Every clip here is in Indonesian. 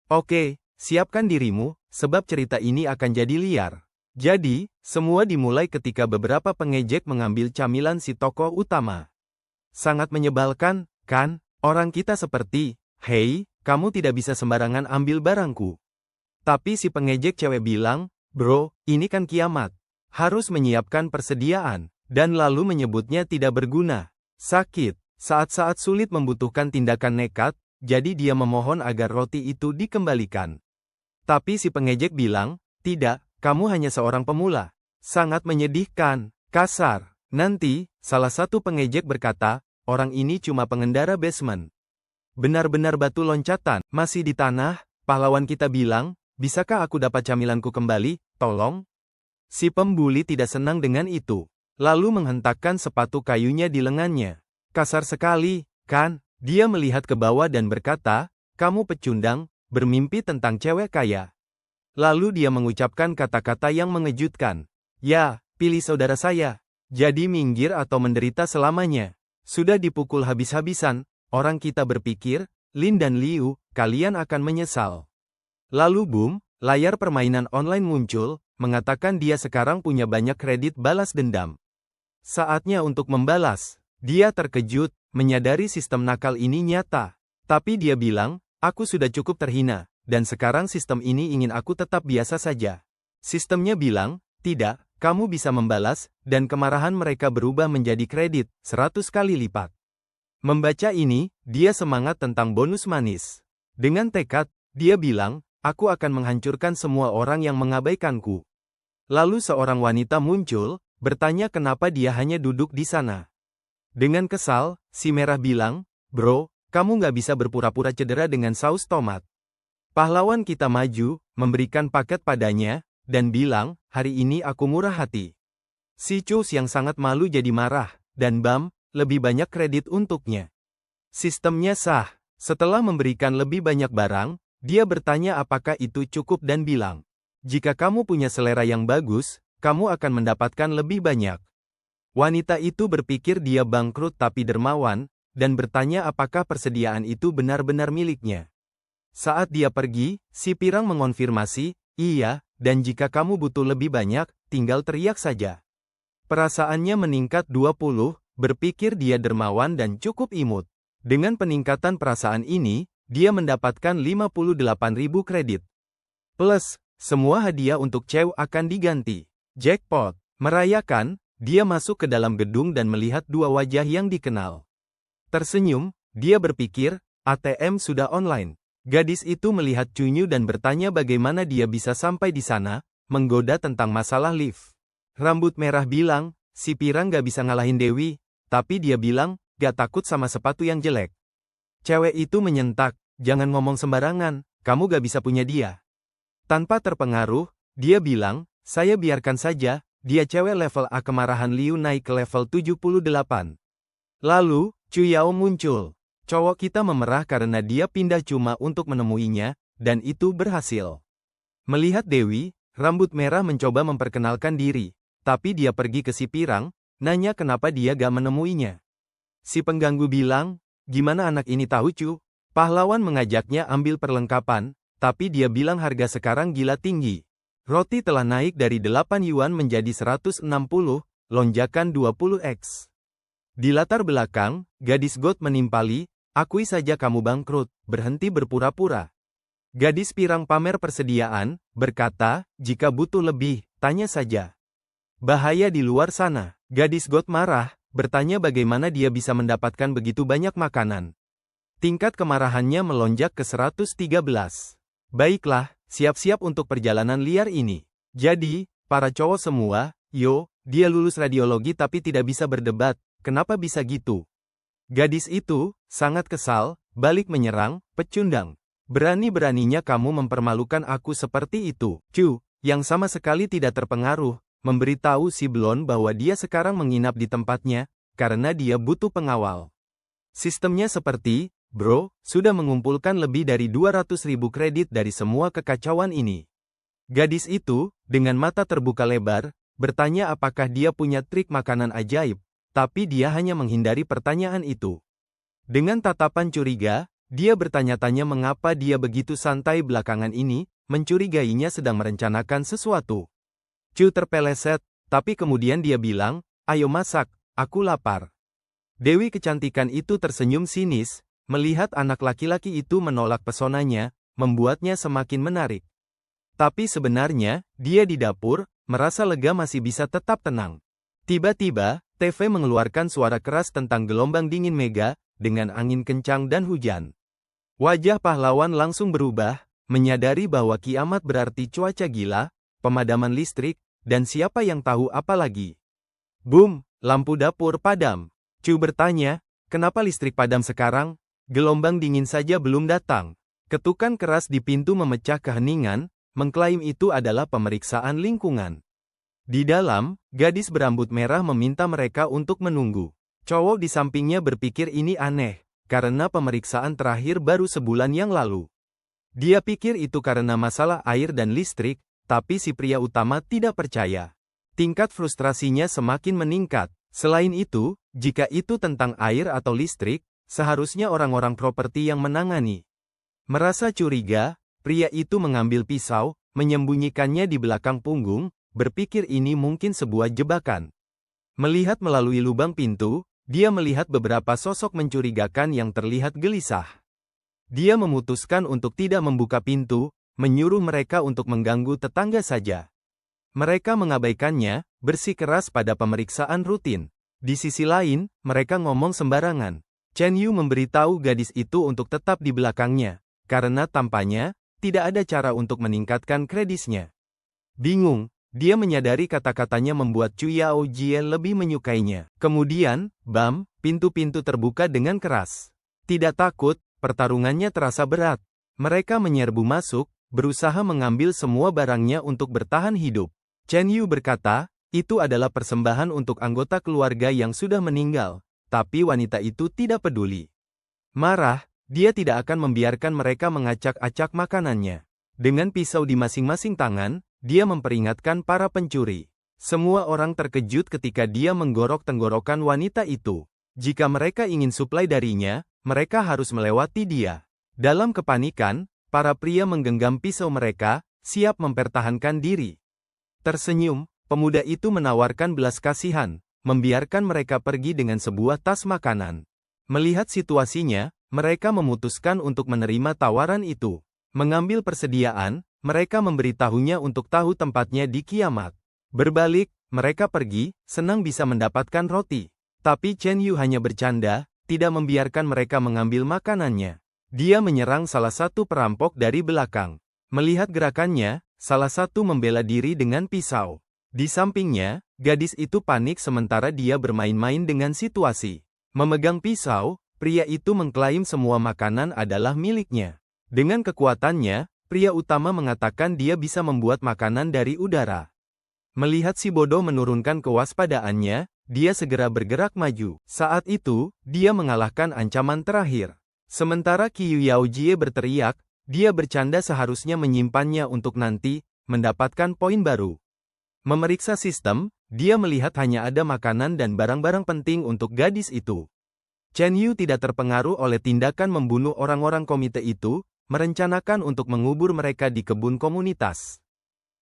Oke, siapkan dirimu, sebab cerita ini akan jadi liar. Jadi, semua dimulai ketika beberapa pengejek mengambil camilan si tokoh utama. Sangat menyebalkan, kan? Orang kita seperti, "Hei, kamu tidak bisa sembarangan ambil barangku." Tapi si pengejek cewek bilang, "Bro, ini kan kiamat. Harus menyiapkan persediaan." Dan lalu menyebutnya tidak berguna. Sakit. Saat-saat sulit membutuhkan tindakan nekat, jadi dia memohon agar roti itu dikembalikan. Tapi si pengejek bilang, "Tidak, kamu hanya seorang pemula." Sangat menyedihkan, kasar. Nanti, salah satu pengejek berkata, "Orang ini cuma pengendara basement. Benar-benar batu loncatan, masih di tanah." Pahlawan kita bilang, "Bisakah aku dapat camilanku kembali, tolong?" Si pembuli tidak senang dengan itu. Lalu menghentakkan sepatu kayunya di lengannya. Kasar sekali, kan? Dia melihat ke bawah dan berkata, "Kamu pecundang, bermimpi tentang cewek kaya." Lalu dia mengucapkan kata-kata yang mengejutkan. "Ya, pilih saudara saya. Jadi minggir atau menderita selamanya." Sudah dipukul habis-habisan, orang kita berpikir, Lin dan Liu, kalian akan menyesal. Lalu boom, layar permainan online muncul, mengatakan dia sekarang punya banyak kredit balas dendam. Saatnya untuk membalas. Dia terkejut, menyadari sistem nakal ini nyata. Tapi dia bilang, "Aku sudah cukup terhina, dan sekarang sistem ini ingin aku tetap biasa saja." Sistemnya bilang, "Tidak, kamu bisa membalas," dan kemarahan mereka berubah menjadi kredit, 100 kali lipat. Membaca ini, dia semangat tentang bonus manis. Dengan tekad, dia bilang, "Aku akan menghancurkan semua orang yang mengabaikanku." Lalu seorang wanita muncul, bertanya kenapa dia hanya duduk di sana. Dengan kesal, si merah bilang, "Bro, kamu nggak bisa berpura-pura cedera dengan saus tomat." Pahlawan kita maju, memberikan paket padanya, dan bilang, "Hari ini aku murah hati." Si Chus yang sangat malu jadi marah, dan bam, lebih banyak kredit untuknya. Sistemnya sah. Setelah memberikan lebih banyak barang, dia bertanya apakah itu cukup dan bilang, "Jika kamu punya selera yang bagus, kamu akan mendapatkan lebih banyak." Wanita itu berpikir dia bangkrut tapi dermawan, dan bertanya apakah persediaan itu benar-benar miliknya. Saat dia pergi, si pirang mengonfirmasi, "Iya, dan jika kamu butuh lebih banyak, tinggal teriak saja." Perasaannya meningkat 20, berpikir dia dermawan dan cukup imut. Dengan peningkatan perasaan ini, dia mendapatkan 58.000 kredit. Plus, semua hadiah untuk Chew akan diganti. Jackpot. Merayakan, dia masuk ke dalam gedung dan melihat dua wajah yang dikenal. Tersenyum, dia berpikir, ATM sudah online. Gadis itu melihat Chunyu dan bertanya bagaimana dia bisa sampai di sana, menggoda tentang masalah lift. Rambut merah bilang, "Si pirang gak bisa ngalahin Dewi," tapi dia bilang, "Gak takut sama sepatu yang jelek." Cewek itu menyentak, "Jangan ngomong sembarangan, kamu gak bisa punya dia." Tanpa terpengaruh, dia bilang, "Saya biarkan saja, dia cewek level A." Kemarahan Liu naik ke level 78. Lalu, Chu Yao muncul. Cowok kita memerah karena dia pindah cuma untuk menemuinya, dan itu berhasil. Melihat Dewi, rambut merah mencoba memperkenalkan diri, tapi dia pergi ke si pirang, nanya kenapa dia gak menemuinya. Si pengganggu bilang, "Gimana anak ini tahu Chu?" Pahlawan mengajaknya ambil perlengkapan, tapi dia bilang harga sekarang gila tinggi. Roti telah naik dari 8 yuan menjadi 160, lonjakan 20x. Di latar belakang, gadis God menimpali, "Akui saja kamu bangkrut, berhenti berpura-pura." Gadis pirang pamer persediaan, berkata, "Jika butuh lebih, tanya saja." Bahaya di luar sana. Gadis God marah, bertanya bagaimana dia bisa mendapatkan begitu banyak makanan. Tingkat kemarahannya melonjak ke 113. "Baiklah, siap-siap untuk perjalanan liar ini. Jadi, para cowok semua, yo, dia lulus radiologi tapi tidak bisa berdebat, kenapa bisa gitu?" Gadis itu, sangat kesal, balik menyerang, "Pecundang. Berani-beraninya kamu mempermalukan aku seperti itu." Chu, yang sama sekali tidak terpengaruh, memberitahu si blon bahwa dia sekarang menginap di tempatnya, karena dia butuh pengawal. Sistemnya seperti, "Bro, sudah mengumpulkan lebih dari 200.000 kredit dari semua kekacauan ini." Gadis itu, dengan mata terbuka lebar, bertanya apakah dia punya trik makanan ajaib, tapi dia hanya menghindari pertanyaan itu. Dengan tatapan curiga, Dia bertanya-tanya mengapa dia begitu santai belakangan ini, mencurigainya sedang merencanakan sesuatu. Chu terpeleset, tapi kemudian dia bilang, "Ayo masak, aku lapar." Dewi kecantikan itu tersenyum sinis, melihat anak laki-laki itu menolak pesonanya, membuatnya semakin menarik. Tapi sebenarnya, dia di dapur, merasa lega masih bisa tetap tenang. Tiba-tiba, TV mengeluarkan suara keras tentang gelombang dingin mega, dengan angin kencang dan hujan. Wajah pahlawan langsung berubah, menyadari bahwa kiamat berarti cuaca gila, pemadaman listrik, dan siapa yang tahu apa lagi. Boom, lampu dapur padam. Chu bertanya, kenapa listrik padam sekarang? Gelombang dingin saja belum datang. Ketukan keras di pintu memecah keheningan, mengklaim itu adalah pemeriksaan lingkungan. Di dalam, gadis berambut merah meminta mereka untuk menunggu. Cowok di sampingnya berpikir ini aneh, karena pemeriksaan terakhir baru sebulan yang lalu. Dia pikir itu karena masalah air dan listrik, tapi si pria utama tidak percaya. Tingkat frustrasinya semakin meningkat. Selain itu, jika itu tentang air atau listrik, seharusnya orang-orang properti yang menangani. Merasa curiga, pria itu mengambil pisau, menyembunyikannya di belakang punggung, berpikir ini mungkin sebuah jebakan. Melihat melalui lubang pintu, dia melihat beberapa sosok mencurigakan yang terlihat gelisah. Dia memutuskan untuk tidak membuka pintu, menyuruh mereka untuk mengganggu tetangga saja. Mereka mengabaikannya, bersikeras pada pemeriksaan rutin. Di sisi lain, mereka ngomong sembarangan. Chen Yu memberitahu gadis itu untuk tetap di belakangnya, karena tampaknya, tidak ada cara untuk meningkatkan kreditnya. Bingung, dia menyadari kata-katanya membuat Chu Yaojie lebih menyukainya. Kemudian, bam, pintu-pintu terbuka dengan keras. Tidak takut, pertarungannya terasa berat. Mereka menyerbu masuk, berusaha mengambil semua barangnya untuk bertahan hidup. Chen Yu berkata, itu adalah persembahan untuk anggota keluarga yang sudah meninggal, tapi wanita itu tidak peduli. Marah, dia tidak akan membiarkan mereka mengacak-acak makanannya. Dengan pisau di masing-masing tangan, dia memperingatkan para pencuri. Semua orang terkejut ketika dia menggorok tenggorokan wanita itu. Jika mereka ingin suplai darinya, mereka harus melewati dia. Dalam kepanikan, para pria menggenggam pisau mereka, siap mempertahankan diri. Tersenyum, pemuda itu menawarkan belas kasihan, membiarkan mereka pergi dengan sebuah tas makanan. Melihat situasinya, mereka memutuskan untuk menerima tawaran itu. Mengambil persediaan, mereka memberitahunya untuk tahu tempatnya di kiamat. Berbalik, mereka pergi, senang bisa mendapatkan roti. Tapi Chen Yu hanya bercanda, tidak membiarkan mereka mengambil makanannya. Dia menyerang salah satu perampok dari belakang. Melihat gerakannya, salah satu membela diri dengan pisau. Di sampingnya, gadis itu panik sementara dia bermain-main dengan situasi. Memegang pisau, pria itu mengklaim semua makanan adalah miliknya. Dengan kekuatannya, pria utama mengatakan dia bisa membuat makanan dari udara. Melihat si bodoh menurunkan kewaspadaannya, dia segera bergerak maju. Saat itu, dia mengalahkan ancaman terakhir. Sementara Qiu Yaojie berteriak, dia bercanda seharusnya menyimpannya untuk nanti, mendapatkan poin baru. Memeriksa sistem, dia melihat hanya ada makanan dan barang-barang penting untuk gadis itu. Chen Yu tidak terpengaruh oleh tindakan membunuh orang-orang komite itu, merencanakan untuk mengubur mereka di kebun komunitas.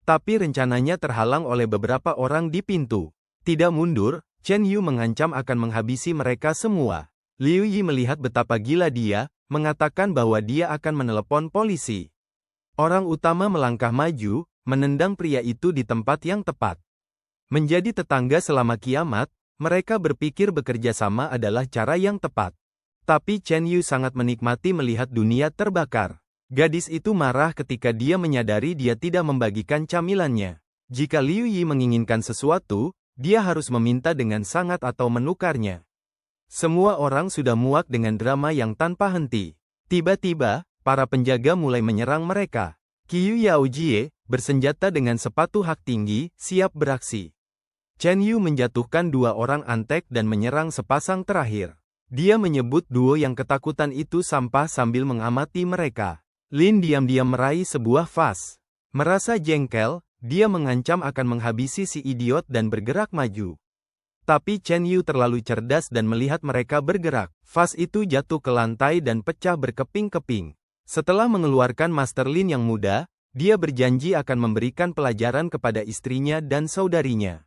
Tapi rencananya terhalang oleh beberapa orang di pintu. Tidak mundur, Chen Yu mengancam akan menghabisi mereka semua. Liu Yi melihat betapa gila dia, mengatakan bahwa dia akan menelepon polisi. Orang utama melangkah maju, menendang pria itu di tempat yang tepat. Menjadi tetangga selama kiamat, mereka berpikir bekerja sama adalah cara yang tepat. Tapi Chen Yu sangat menikmati melihat dunia terbakar. Gadis itu marah ketika dia menyadari dia tidak membagikan camilannya. Jika Liu Yi menginginkan sesuatu, dia harus meminta dengan sangat atau menukarnya. Semua orang sudah muak dengan drama yang tanpa henti. Tiba-tiba, para penjaga mulai menyerang mereka. Qiu Yaojie, bersenjata dengan sepatu hak tinggi, siap beraksi. Chen Yu menjatuhkan dua orang antek dan menyerang sepasang terakhir. Dia menyebut duo yang ketakutan itu sampah sambil mengamati mereka. Lin diam-diam meraih sebuah vas. Merasa jengkel, dia mengancam akan menghabisi si idiot dan bergerak maju. Tapi Chen Yu terlalu cerdas dan melihat mereka bergerak. Vas itu jatuh ke lantai dan pecah berkeping-keping. Setelah mengeluarkan Master Lin yang muda, dia berjanji akan memberikan pelajaran kepada istrinya dan saudarinya.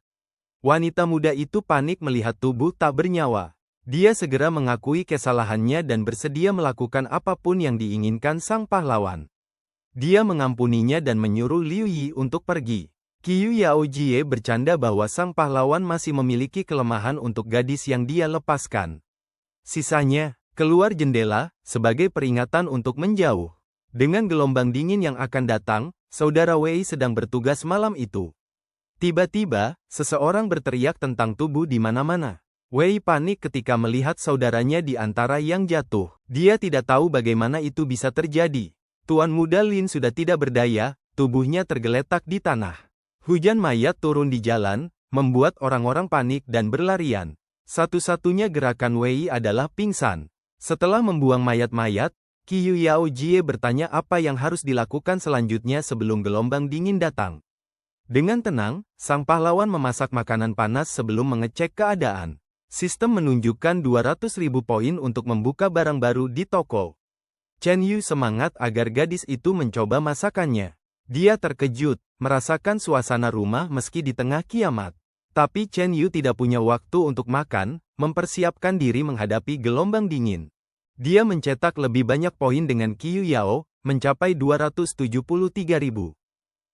Wanita muda itu panik melihat tubuh tak bernyawa. Dia segera mengakui kesalahannya dan bersedia melakukan apapun yang diinginkan sang pahlawan. Dia mengampuninya dan menyuruh Liu Yi untuk pergi. Qiu Yaojie bercanda bahwa sang pahlawan masih memiliki kelemahan untuk gadis yang dia lepaskan. Sisanya, keluar jendela, sebagai peringatan untuk menjauh. Dengan gelombang dingin yang akan datang, saudara Wei sedang bertugas malam itu. Tiba-tiba, seseorang berteriak tentang tubuh di mana-mana. Wei panik ketika melihat saudaranya di antara yang jatuh. Dia tidak tahu bagaimana itu bisa terjadi. Tuan muda Lin sudah tidak berdaya, tubuhnya tergeletak di tanah. Hujan mayat turun di jalan, membuat orang-orang panik dan berlarian. Satu-satunya gerakan Wei adalah pingsan. Setelah membuang mayat-mayat, Qiu Yaojie bertanya apa yang harus dilakukan selanjutnya sebelum gelombang dingin datang. Dengan tenang, sang pahlawan memasak makanan panas sebelum mengecek keadaan. Sistem menunjukkan 200.000 poin untuk membuka barang baru di toko. Chen Yu semangat agar gadis itu mencoba masakannya. Dia terkejut, merasakan suasana rumah meski di tengah kiamat. Tapi Chen Yu tidak punya waktu untuk makan, mempersiapkan diri menghadapi gelombang dingin. Dia mencetak lebih banyak poin dengan Qiu Yao, mencapai 273.000.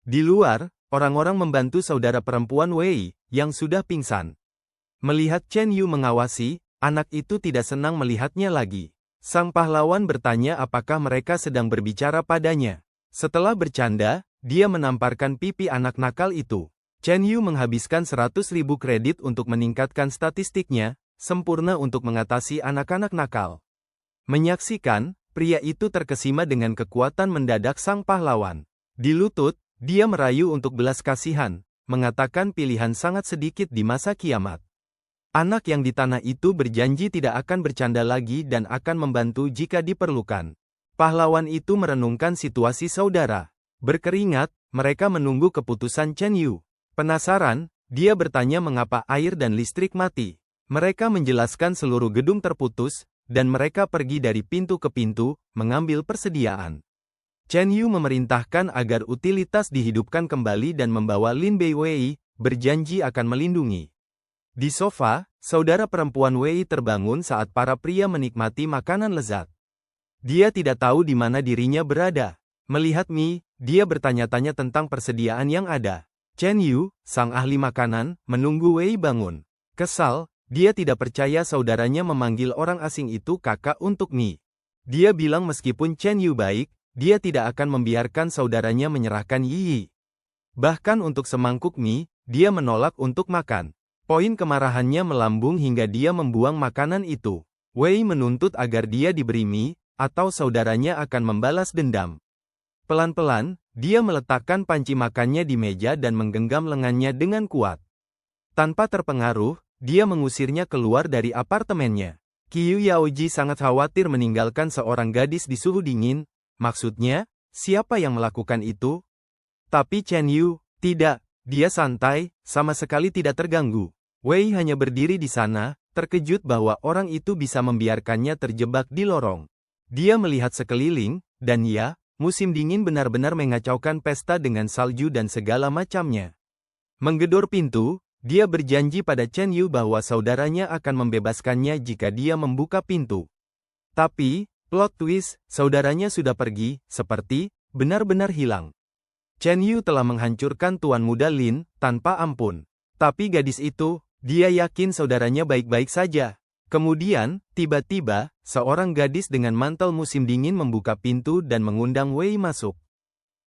Di luar, orang-orang membantu saudara perempuan Wei, yang sudah pingsan. Melihat Chen Yu mengawasi, anak itu tidak senang melihatnya lagi. Sang pahlawan bertanya apakah mereka sedang berbicara padanya. Setelah bercanda, dia menamparkan pipi anak nakal itu. Chen Yu menghabiskan 100.000 kredit untuk meningkatkan statistiknya, sempurna untuk mengatasi anak-anak nakal. Menyaksikan, pria itu terkesima dengan kekuatan mendadak sang pahlawan. Di lutut, dia merayu untuk belas kasihan, mengatakan pilihan sangat sedikit di masa kiamat. Anak yang di tanah itu berjanji tidak akan bercanda lagi dan akan membantu jika diperlukan. Pahlawan itu merenungkan situasi saudara. Berkeringat, mereka menunggu keputusan Chen Yu. Penasaran, dia bertanya mengapa air dan listrik mati. Mereka menjelaskan seluruh gedung terputus, dan mereka pergi dari pintu ke pintu, mengambil persediaan. Chen Yu memerintahkan agar utilitas dihidupkan kembali dan membawa Lin Bei Wei, berjanji akan melindungi. Di sofa, saudara perempuan Wei terbangun saat para pria menikmati makanan lezat. Dia tidak tahu di mana dirinya berada. Melihat Mi, dia bertanya-tanya tentang persediaan yang ada. Chen Yu, sang ahli makanan, menunggu Wei bangun. Kesal, dia tidak percaya saudaranya memanggil orang asing itu kakak untuk Mi. Dia bilang meskipun Chen Yu baik, dia tidak akan membiarkan saudaranya menyerahkan Yi. Bahkan untuk semangkuk Mi, dia menolak untuk makan. Poin kemarahannya melambung hingga dia membuang makanan itu. Wei menuntut agar dia diberi Mi, atau saudaranya akan membalas dendam. Pelan-pelan, dia meletakkan panci makannya di meja dan menggenggam lengannya dengan kuat. Tanpa terpengaruh, dia mengusirnya keluar dari apartemennya. Qiu Yaoji sangat khawatir meninggalkan seorang gadis di suhu dingin. Maksudnya, siapa yang melakukan itu? Tapi Chen Yu, tidak. Dia santai, sama sekali tidak terganggu. Wei hanya berdiri di sana, terkejut bahwa orang itu bisa membiarkannya terjebak di lorong. Dia melihat sekeliling, dan ya, musim dingin benar-benar mengacaukan pesta dengan salju dan segala macamnya. Menggedor pintu, dia berjanji pada Chen Yu bahwa saudaranya akan membebaskannya jika dia membuka pintu. Tapi, plot twist, saudaranya sudah pergi, seperti, benar-benar hilang. Chen Yu telah menghancurkan Tuan Muda Lin, tanpa ampun. Tapi gadis itu, dia yakin saudaranya baik-baik saja. Kemudian, tiba-tiba, seorang gadis dengan mantel musim dingin membuka pintu dan mengundang Wei masuk.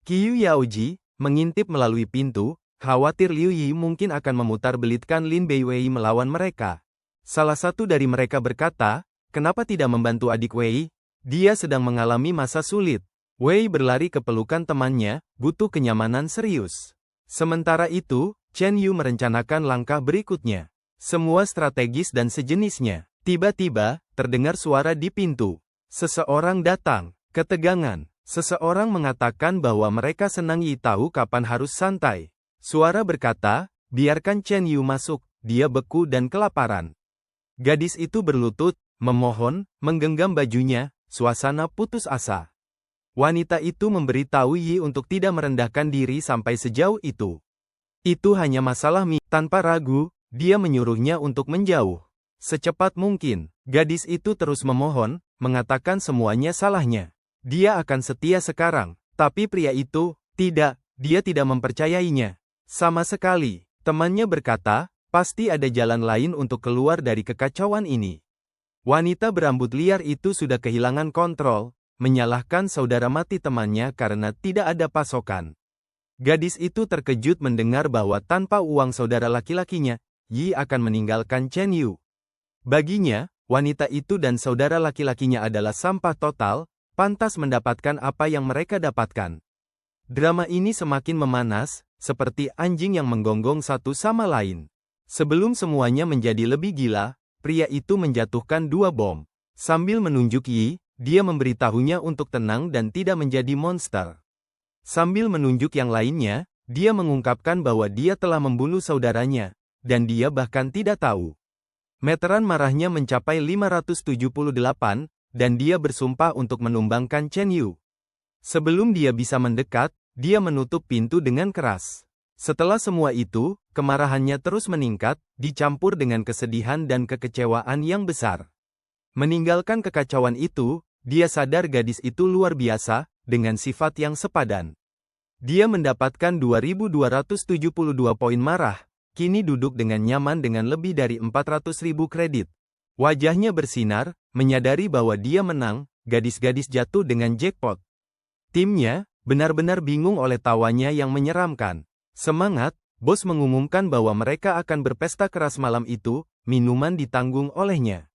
Qiu Yaoji, mengintip melalui pintu, khawatir Liu Yi mungkin akan memutar-belitkan Lin Bei Wei melawan mereka. Salah satu dari mereka berkata, kenapa tidak membantu adik Wei? Dia sedang mengalami masa sulit. Wei berlari ke pelukan temannya, butuh kenyamanan serius. Sementara itu, Chen Yu merencanakan langkah berikutnya. Semua strategis dan sejenisnya. Tiba-tiba, terdengar suara di pintu. Seseorang datang. Ketegangan. Seseorang mengatakan bahwa mereka senang Yi tahu kapan harus santai. Suara berkata, biarkan Chen Yu masuk. dia beku dan kelaparan. Gadis itu berlutut, memohon, menggenggam bajunya, suasana putus asa. Wanita itu memberitahu Yi untuk tidak merendahkan diri sampai sejauh itu. Itu hanya masalah Tanpa ragu, dia menyuruhnya untuk menjauh. Secepat mungkin, gadis itu terus memohon, mengatakan semuanya salahnya. Dia akan setia sekarang, tapi pria itu, tidak, dia tidak mempercayainya. Sama sekali, temannya berkata, pasti ada jalan lain untuk keluar dari kekacauan ini. Wanita berambut liar itu sudah kehilangan kontrol, menyalahkan saudara mati temannya karena tidak ada pasokan. Gadis itu terkejut mendengar bahwa tanpa uang saudara laki-lakinya, Yi akan meninggalkan Chen Yu. Baginya, wanita itu dan saudara laki-lakinya adalah sampah total, pantas mendapatkan apa yang mereka dapatkan. Drama ini semakin memanas, seperti anjing yang menggonggong satu sama lain. Sebelum semuanya menjadi lebih gila, pria itu menjatuhkan 2 bom. Sambil menunjuk Yi, dia memberitahunya untuk tenang dan tidak menjadi monster. Sambil menunjuk yang lainnya, dia mengungkapkan bahwa dia telah membunuh saudaranya, dan dia bahkan tidak tahu. Meteran marahnya mencapai 578, dan dia bersumpah untuk menumbangkan Chen Yu. Sebelum dia bisa mendekat, dia menutup pintu dengan keras. Setelah semua itu, kemarahannya terus meningkat, dicampur dengan kesedihan dan kekecewaan yang besar. Meninggalkan kekacauan itu, dia sadar gadis itu luar biasa, dengan sifat yang sepadan. Dia mendapatkan 2.272 poin marah, kini duduk dengan nyaman dengan lebih dari 400.000 kredit. Wajahnya bersinar, menyadari bahwa dia menang, gadis-gadis jatuh dengan jackpot. Timnya, benar-benar bingung oleh tawanya yang menyeramkan. Semangat, bos mengumumkan bahwa mereka akan berpesta keras malam itu, minuman ditanggung olehnya.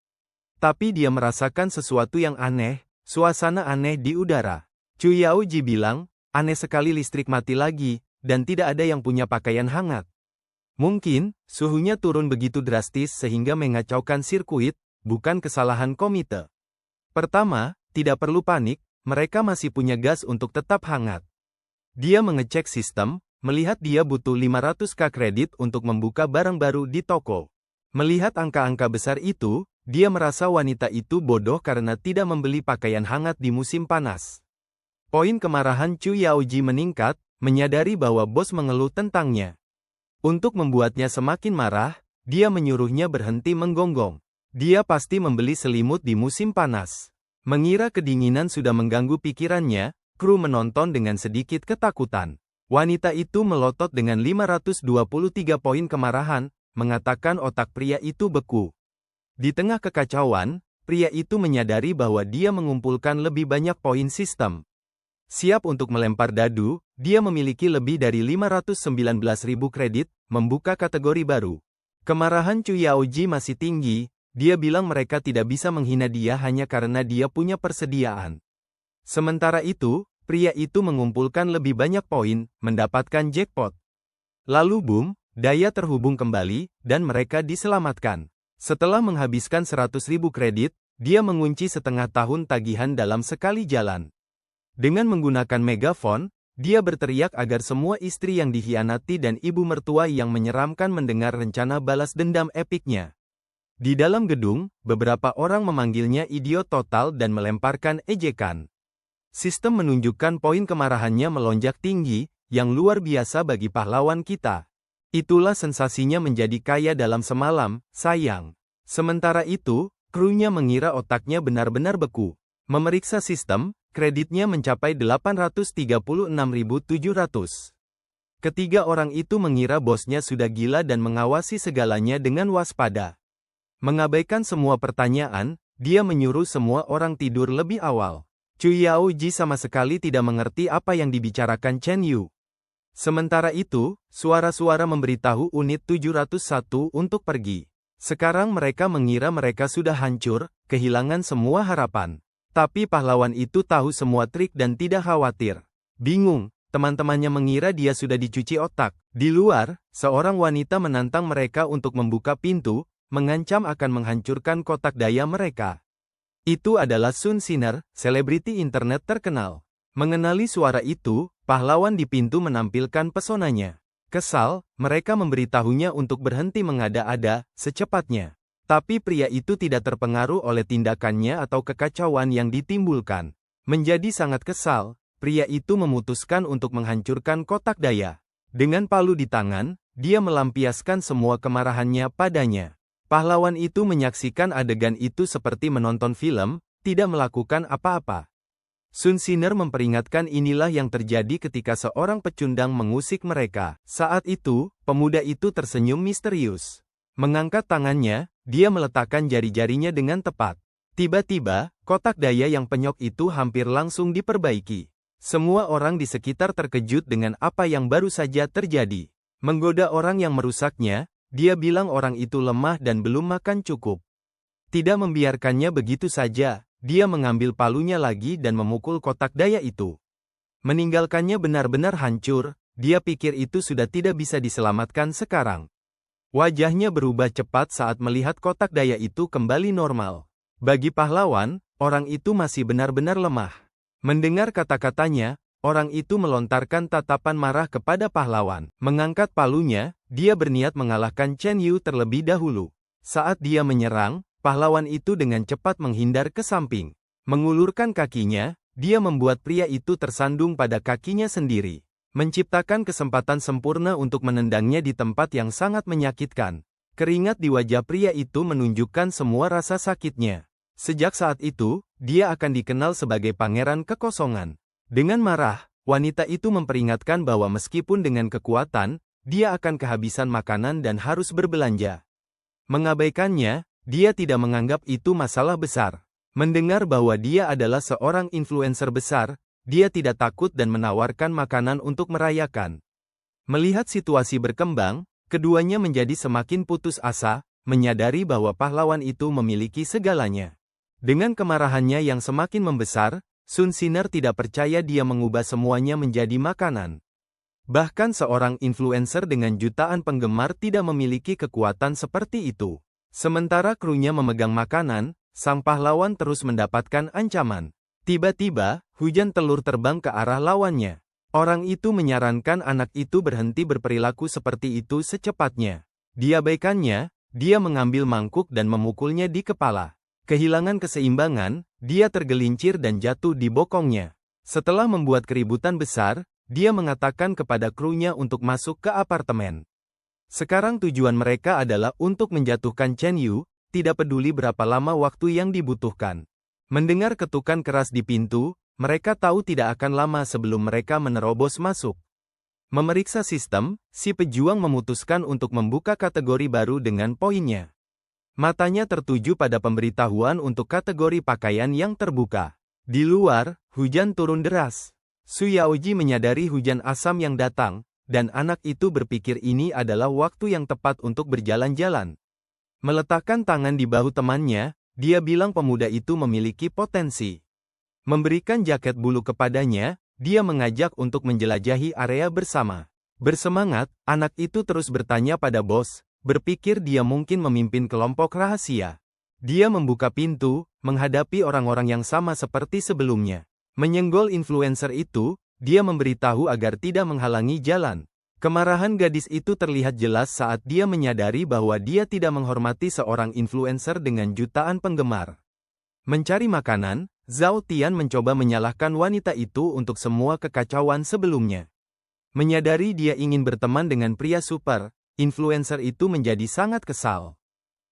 Tapi dia merasakan sesuatu yang aneh, suasana aneh di udara. Chu Yaoji bilang, aneh sekali listrik mati lagi, dan tidak ada yang punya pakaian hangat. Mungkin, suhunya turun begitu drastis sehingga mengacaukan sirkuit, bukan kesalahan komite. Pertama, tidak perlu panik, mereka masih punya gas untuk tetap hangat. Dia mengecek sistem, melihat dia butuh 500k kredit untuk membuka barang baru di toko. Melihat angka-angka besar itu, dia merasa wanita itu bodoh karena tidak membeli pakaian hangat di musim panas. Poin kemarahan Chu Yaoji meningkat, menyadari bahwa bos mengeluh tentangnya. Untuk membuatnya semakin marah, dia menyuruhnya berhenti menggonggong. Dia pasti membeli selimut di musim panas. Mengira kedinginan sudah mengganggu pikirannya, kru menonton dengan sedikit ketakutan. Wanita itu melotot dengan 523 poin kemarahan, mengatakan otak pria itu beku. Di tengah kekacauan, pria itu menyadari bahwa dia mengumpulkan lebih banyak poin sistem. Siap untuk melempar dadu, dia memiliki lebih dari 519.000 kredit, membuka kategori baru. Kemarahan Chu Yaoji masih tinggi, dia bilang mereka tidak bisa menghina dia hanya karena dia punya persediaan. Sementara itu, pria itu mengumpulkan lebih banyak poin, mendapatkan jackpot. Lalu boom, daya terhubung kembali, dan mereka diselamatkan. Setelah menghabiskan 100.000 kredit, dia mengunci setengah tahun tagihan dalam sekali jalan. Dengan menggunakan megafon, dia berteriak agar semua istri yang dikhianati dan ibu mertua yang menyeramkan mendengar rencana balas dendam epiknya. Di dalam gedung, beberapa orang memanggilnya idiot total dan melemparkan ejekan. Sistem menunjukkan poin kemarahannya melonjak tinggi, yang luar biasa bagi pahlawan kita. Itulah sensasinya menjadi kaya dalam semalam, sayang. Sementara itu, krunya mengira otaknya benar-benar beku. Memeriksa sistem, kreditnya mencapai 836.700. Ketiga orang itu mengira bosnya sudah gila dan mengawasi segalanya dengan waspada. Mengabaikan semua pertanyaan, dia menyuruh semua orang tidur lebih awal. Chu Yaoji sama sekali tidak mengerti apa yang dibicarakan Chen Yu. Sementara itu, suara-suara memberitahu unit 701 untuk pergi. Sekarang mereka mengira mereka sudah hancur, kehilangan semua harapan. Tapi pahlawan itu tahu semua trik dan tidak khawatir. Bingung, teman-temannya mengira dia sudah dicuci otak. Di luar, seorang wanita menantang mereka untuk membuka pintu, mengancam akan menghancurkan kotak daya mereka. Itu adalah Sun Sinner, selebriti internet terkenal. Mengenali suara itu, pahlawan di pintu menampilkan pesonanya. Kesal, mereka memberitahunya untuk berhenti mengada-ada, secepatnya. Tapi pria itu tidak terpengaruh oleh tindakannya atau kekacauan yang ditimbulkan. Menjadi sangat kesal, pria itu memutuskan untuk menghancurkan kotak daya. Dengan palu di tangan, dia melampiaskan semua kemarahannya padanya. Pahlawan itu menyaksikan adegan itu seperti menonton film, tidak melakukan apa-apa. Sun Sinner memperingatkan inilah yang terjadi ketika seorang pecundang mengusik mereka. Saat itu, pemuda itu tersenyum misterius. Mengangkat tangannya, dia meletakkan jari-jarinya dengan tepat. Tiba-tiba, kotak daya yang penyok itu hampir langsung diperbaiki. Semua orang di sekitar terkejut dengan apa yang baru saja terjadi. Menggoda orang yang merusaknya, dia bilang orang itu lemah dan belum makan cukup. Tidak membiarkannya begitu saja. Dia mengambil palunya lagi dan memukul kotak daya itu. Meninggalkannya benar-benar hancur, dia pikir itu sudah tidak bisa diselamatkan sekarang. Wajahnya berubah cepat saat melihat kotak daya itu kembali normal. Bagi pahlawan, orang itu masih benar-benar lemah. Mendengar kata-katanya, orang itu melontarkan tatapan marah kepada pahlawan. Mengangkat palunya, dia berniat mengalahkan Chen Yu terlebih dahulu. Saat dia menyerang, pahlawan itu dengan cepat menghindar ke samping. Mengulurkan kakinya, dia membuat pria itu tersandung pada kakinya sendiri. Menciptakan kesempatan sempurna untuk menendangnya di tempat yang sangat menyakitkan. Keringat di wajah pria itu menunjukkan semua rasa sakitnya. Sejak saat itu, dia akan dikenal sebagai pangeran kekosongan. Dengan marah, wanita itu memperingatkan bahwa meskipun dengan kekuatan, dia akan kehabisan makanan dan harus berbelanja. Mengabaikannya, dia tidak menganggap itu masalah besar. Mendengar bahwa dia adalah seorang influencer besar, dia tidak takut dan menawarkan makanan untuk merayakan. Melihat situasi berkembang, keduanya menjadi semakin putus asa, menyadari bahwa pahlawan itu memiliki segalanya. Dengan kemarahannya yang semakin membesar, Sun Sinner tidak percaya dia mengubah semuanya menjadi makanan. Bahkan seorang influencer dengan jutaan penggemar tidak memiliki kekuatan seperti itu. Sementara krunya memegang makanan, sang pahlawan terus mendapatkan ancaman. Tiba-tiba, hujan telur terbang ke arah lawannya. Orang itu menyarankan anak itu berhenti berperilaku seperti itu secepatnya. Diabaikannya, dia mengambil mangkuk dan memukulnya di kepala. Kehilangan keseimbangan, dia tergelincir dan jatuh di bokongnya. Setelah membuat keributan besar, dia mengatakan kepada krunya untuk masuk ke apartemen. Sekarang tujuan mereka adalah untuk menjatuhkan Chen Yu, tidak peduli berapa lama waktu yang dibutuhkan. Mendengar ketukan keras di pintu, mereka tahu tidak akan lama sebelum mereka menerobos masuk. Memeriksa sistem, si pejuang memutuskan untuk membuka kategori baru dengan poinnya. Matanya tertuju pada pemberitahuan untuk kategori pakaian yang terbuka. Di luar, hujan turun deras. Su Yaoji menyadari hujan asam yang datang, dan anak itu berpikir ini adalah waktu yang tepat untuk berjalan-jalan. Meletakkan tangan di bahu temannya, dia bilang pemuda itu memiliki potensi. Memberikan jaket bulu kepadanya, dia mengajak untuk menjelajahi area bersama. Bersemangat, anak itu terus bertanya pada bos, berpikir dia mungkin memimpin kelompok rahasia. Dia membuka pintu, menghadapi orang-orang yang sama seperti sebelumnya. Menyenggol influencer itu, dia memberitahu agar tidak menghalangi jalan. Kemarahan gadis itu terlihat jelas saat dia menyadari bahwa dia tidak menghormati seorang influencer dengan jutaan penggemar. Mencari makanan, Zhao Tian mencoba menyalahkan wanita itu untuk semua kekacauan sebelumnya. Menyadari dia ingin berteman dengan pria super, influencer itu menjadi sangat kesal.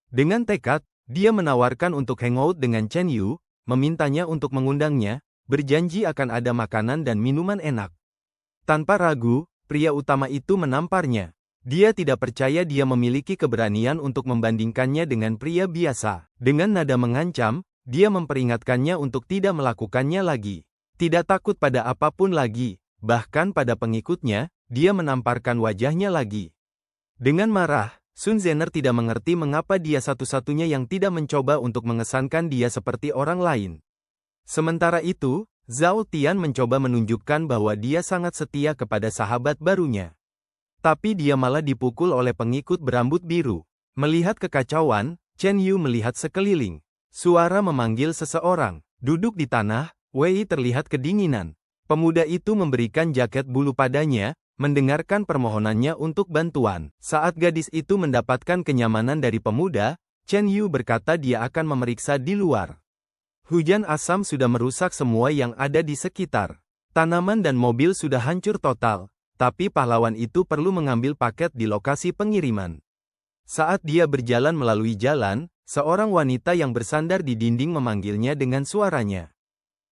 Dengan tekad, dia menawarkan untuk hangout dengan Chen Yu, memintanya untuk mengundangnya, berjanji akan ada makanan dan minuman enak. Tanpa ragu, pria utama itu menamparnya. Dia tidak percaya dia memiliki keberanian untuk membandingkannya dengan pria biasa. Dengan nada mengancam, dia memperingatkannya untuk tidak melakukannya lagi. Tidak takut pada apapun lagi, bahkan pada pengikutnya, dia menamparkan wajahnya lagi. Dengan marah, Sun Zener tidak mengerti mengapa dia satu-satunya yang tidak mencoba untuk mengesankan dia seperti orang lain. Sementara itu, Zhao Tian mencoba menunjukkan bahwa dia sangat setia kepada sahabat barunya. Tapi dia malah dipukul oleh pengikut berambut biru. Melihat kekacauan, Chen Yu melihat sekeliling. Suara memanggil seseorang. Duduk di tanah, Wei terlihat kedinginan. Pemuda itu memberikan jaket bulu padanya, mendengarkan permohonannya untuk bantuan. Saat gadis itu mendapatkan kenyamanan dari pemuda, Chen Yu berkata dia akan memeriksa di luar. Hujan asam sudah merusak semua yang ada di sekitar. Tanaman dan mobil sudah hancur total, tapi pahlawan itu perlu mengambil paket di lokasi pengiriman. Saat dia berjalan melalui jalan, seorang wanita yang bersandar di dinding memanggilnya dengan suaranya.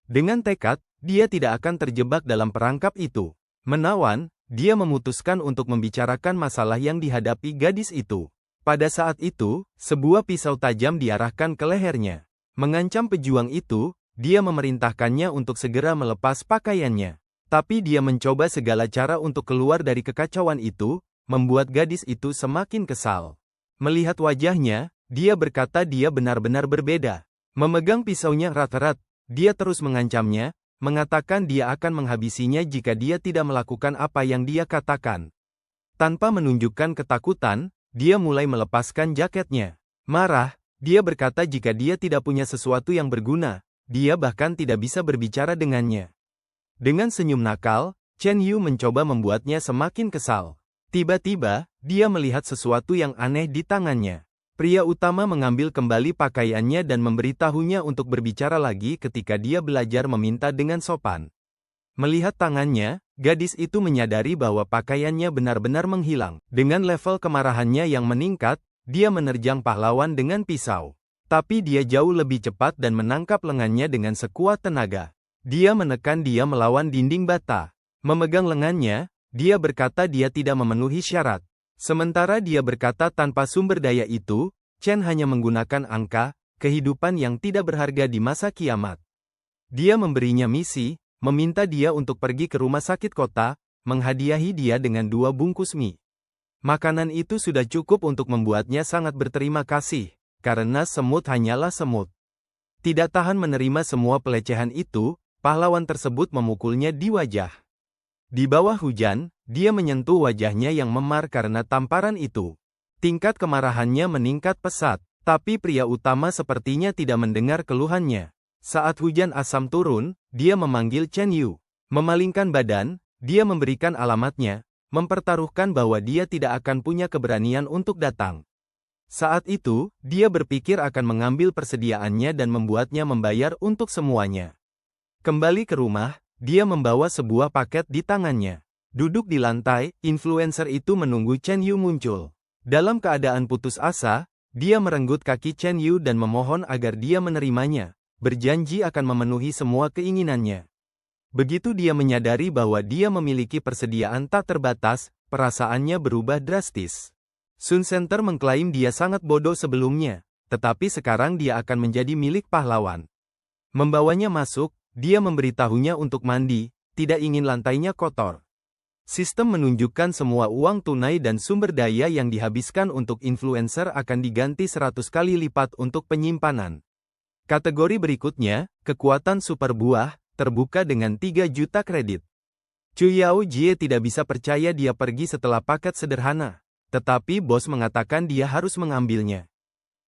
Dengan tekad, dia tidak akan terjebak dalam perangkap itu. Menawan, dia memutuskan untuk membicarakan masalah yang dihadapi gadis itu. Pada saat itu, sebuah pisau tajam diarahkan ke lehernya. Mengancam pejuang itu, dia memerintahkannya untuk segera melepas pakaiannya. Tapi dia mencoba segala cara untuk keluar dari kekacauan itu, membuat gadis itu semakin kesal. Melihat wajahnya, dia berkata dia benar-benar berbeda. Memegang pisaunya erat-erat, dia terus mengancamnya, mengatakan dia akan menghabisinya jika dia tidak melakukan apa yang dia katakan. Tanpa menunjukkan ketakutan, dia mulai melepaskan jaketnya. Marah, dia berkata jika dia tidak punya sesuatu yang berguna, dia bahkan tidak bisa berbicara dengannya. Dengan senyum nakal, Chen Yu mencoba membuatnya semakin kesal. Tiba-tiba, dia melihat sesuatu yang aneh di tangannya. Pria utama mengambil kembali pakaiannya dan memberitahunya untuk berbicara lagi ketika dia belajar meminta dengan sopan. Melihat tangannya, gadis itu menyadari bahwa pakaiannya benar-benar menghilang. Dengan level kemarahannya yang meningkat, dia menerjang pahlawan dengan pisau. Tapi dia jauh lebih cepat dan menangkap lengannya dengan sekuat tenaga. Dia menekan dia melawan dinding bata. Memegang lengannya, dia berkata dia tidak memenuhi syarat. Sementara dia berkata tanpa sumber daya itu, Chen hanya menggunakan angka, kehidupan yang tidak berharga di masa kiamat. Dia memberinya misi, meminta dia untuk pergi ke rumah sakit kota, menghadiahi dia dengan 2 bungkus mie. Makanan itu sudah cukup untuk membuatnya sangat berterima kasih, karena semut hanyalah semut. Tidak tahan menerima semua pelecehan itu, pahlawan tersebut memukulnya di wajah. Di bawah hujan, dia menyentuh wajahnya yang memar karena tamparan itu. Tingkat kemarahannya meningkat pesat, tapi pria utama sepertinya tidak mendengar keluhannya. Saat hujan asam turun, dia memanggil Chen Yu. Memalingkan badan, dia memberikan alamatnya, mempertaruhkan bahwa dia tidak akan punya keberanian untuk datang. Saat itu, dia berpikir akan mengambil persediaannya dan membuatnya membayar untuk semuanya. Kembali ke rumah, dia membawa sebuah paket di tangannya. Duduk di lantai, influencer itu menunggu Chen Yu muncul. Dalam keadaan putus asa, dia merenggut kaki Chen Yu dan memohon agar dia menerimanya, berjanji akan memenuhi semua keinginannya. Begitu dia menyadari bahwa dia memiliki persediaan tak terbatas, perasaannya berubah drastis. Sun Center mengklaim dia sangat bodoh sebelumnya, tetapi sekarang dia akan menjadi milik pahlawan. Membawanya masuk, dia memberitahunya untuk mandi, tidak ingin lantainya kotor. Sistem menunjukkan semua uang tunai dan sumber daya yang dihabiskan untuk influencer akan diganti 100 kali lipat untuk penyimpanan. Kategori berikutnya, kekuatan super buah, terbuka dengan 3 juta kredit. Chu Yao Jie tidak bisa percaya dia pergi setelah paket sederhana, tetapi bos mengatakan dia harus mengambilnya.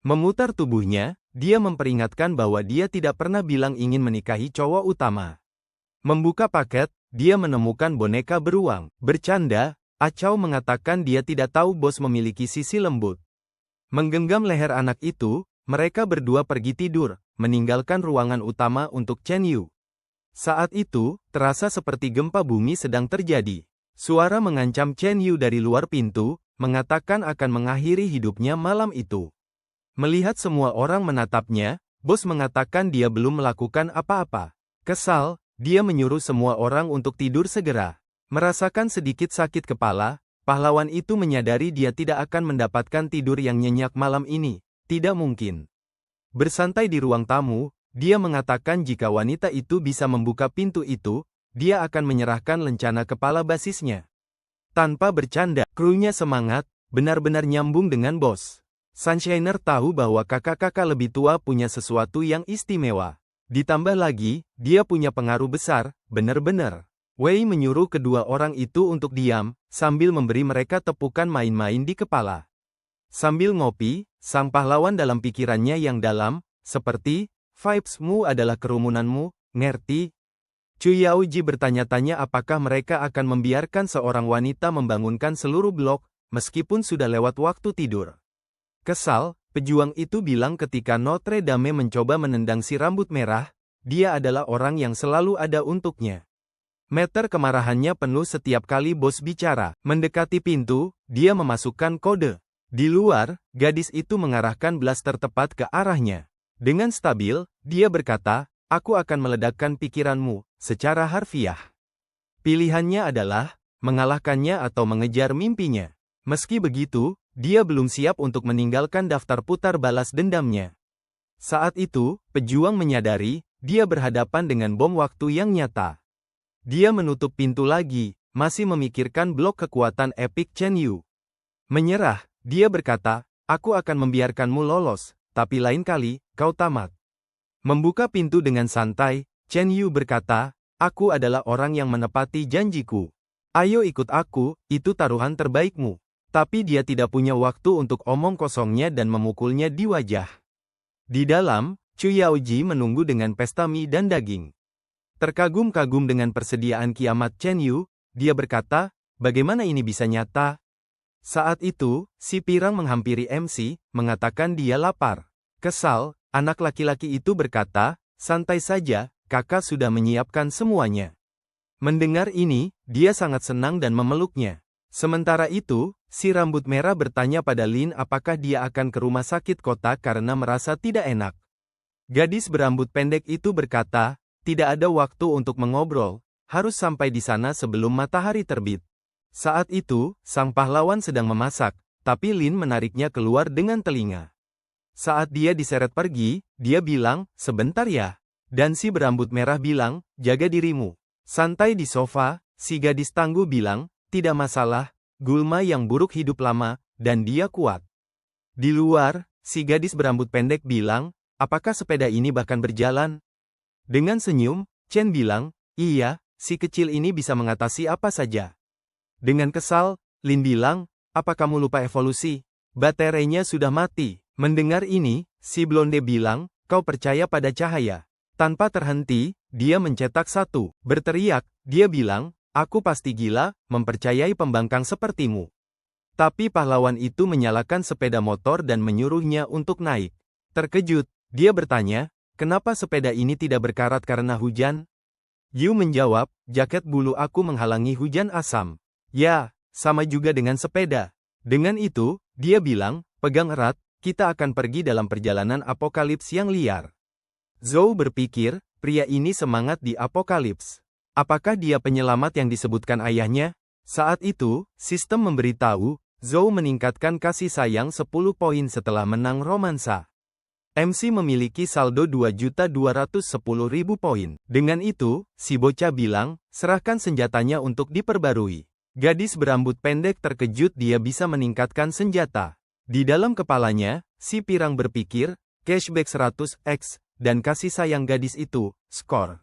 Memutar tubuhnya, dia memperingatkan bahwa dia tidak pernah bilang ingin menikahi cowok utama. Membuka paket, dia menemukan boneka beruang. Bercanda, Acau mengatakan dia tidak tahu bos memiliki sisi lembut. Menggenggam leher anak itu, mereka berdua pergi tidur, meninggalkan ruangan utama untuk Chen Yu. Saat itu, terasa seperti gempa bumi sedang terjadi. Suara mengancam Chen Yu dari luar pintu, mengatakan akan mengakhiri hidupnya malam itu. Melihat semua orang menatapnya, bos mengatakan dia belum melakukan apa-apa. Kesal, dia menyuruh semua orang untuk tidur segera. Merasakan sedikit sakit kepala, pahlawan itu menyadari dia tidak akan mendapatkan tidur yang nyenyak malam ini. Tidak mungkin. Bersantai di ruang tamu, dia mengatakan jika wanita itu bisa membuka pintu itu, dia akan menyerahkan lencana kepala basisnya. Tanpa bercanda, krunya semangat, benar-benar nyambung dengan bos. Sunshiner tahu bahwa kakak-kakak lebih tua punya sesuatu yang istimewa. Ditambah lagi, dia punya pengaruh besar, benar-benar. Wei menyuruh kedua orang itu untuk diam, sambil memberi mereka tepukan main-main di kepala. Sambil ngopi, sang pahlawan dalam pikirannya yang dalam, seperti, vibes-mu adalah kerumunanmu, ngerti? Chu Yaoji bertanya-tanya apakah mereka akan membiarkan seorang wanita membangunkan seluruh blok, meskipun sudah lewat waktu tidur. Kesal, pejuang itu bilang ketika Notre Dame mencoba menendang si rambut merah, dia adalah orang yang selalu ada untuknya. Meter kemarahannya penuh setiap kali bos bicara. Mendekati pintu, dia memasukkan kode. Di luar, gadis itu mengarahkan blaster tepat ke arahnya. Dengan stabil, dia berkata, "Aku akan meledakkan pikiranmu," secara harfiah. Pilihannya adalah, mengalahkannya atau mengejar mimpinya. Meski begitu, dia belum siap untuk meninggalkan daftar putar balas dendamnya. Saat itu, pejuang menyadari, dia berhadapan dengan bom waktu yang nyata. Dia menutup pintu lagi, masih memikirkan blok kekuatan epik Chen Yu. Menyerah, dia berkata, "Aku akan membiarkanmu lolos, tapi lain kali, kau tamat." Membuka pintu dengan santai, Chen Yu berkata, "Aku adalah orang yang menepati janjiku. Ayo ikut aku, itu taruhan terbaikmu." Tapi dia tidak punya waktu untuk omong kosongnya dan memukulnya di wajah. Di dalam, Chu Yaoji menunggu dengan pesta mie dan daging. Terkagum-kagum dengan persediaan kiamat Chen Yu, dia berkata, "Bagaimana ini bisa nyata?" Saat itu, si pirang menghampiri MC, mengatakan dia lapar. Kesal, anak laki-laki itu berkata, "Santai saja, kakak sudah menyiapkan semuanya." Mendengar ini, dia sangat senang dan memeluknya. Sementara itu, si rambut merah bertanya pada Lin apakah dia akan ke rumah sakit kota karena merasa tidak enak. Gadis berambut pendek itu berkata, "Tidak ada waktu untuk mengobrol, harus sampai di sana sebelum matahari terbit." Saat itu, sang pahlawan sedang memasak, tapi Lin menariknya keluar dengan telinga. Saat dia diseret pergi, dia bilang, "Sebentar ya." Dan si berambut merah bilang, "Jaga dirimu." Santai di sofa, si gadis tangguh bilang, "Tidak masalah, gulma yang buruk hidup lama, dan dia kuat." Di luar, si gadis berambut pendek bilang, "Apakah sepeda ini bahkan berjalan?" Dengan senyum, Chen bilang, "Iya, si kecil ini bisa mengatasi apa saja." Dengan kesal, Lin bilang, "Apa kamu lupa evolusi? Baterainya sudah mati." Mendengar ini, si blonde bilang, "Kau percaya pada cahaya?" Tanpa terhenti, dia mencetak satu. Berteriak, dia bilang, "Aku pasti gila, mempercayai pembangkang sepertimu." Tapi pahlawan itu menyalakan sepeda motor dan menyuruhnya untuk naik. Terkejut, dia bertanya, "Kenapa sepeda ini tidak berkarat karena hujan?" Yu menjawab, "Jaket bulu aku menghalangi hujan asam." "Ya, sama juga dengan sepeda." Dengan itu, dia bilang, "Pegang erat, kita akan pergi dalam perjalanan apokalips yang liar." Zhou berpikir, pria ini semangat di apokalips. Apakah dia penyelamat yang disebutkan ayahnya? Saat itu, sistem memberitahu, Zhou meningkatkan kasih sayang 10 poin setelah menang romansa. MC memiliki saldo 2.210.000 poin. Dengan itu, si bocah bilang, "Serahkan senjatanya untuk diperbarui." Gadis berambut pendek terkejut dia bisa meningkatkan senjata. Di dalam kepalanya, si pirang berpikir, cashback 100x, dan kasih sayang gadis itu, skor.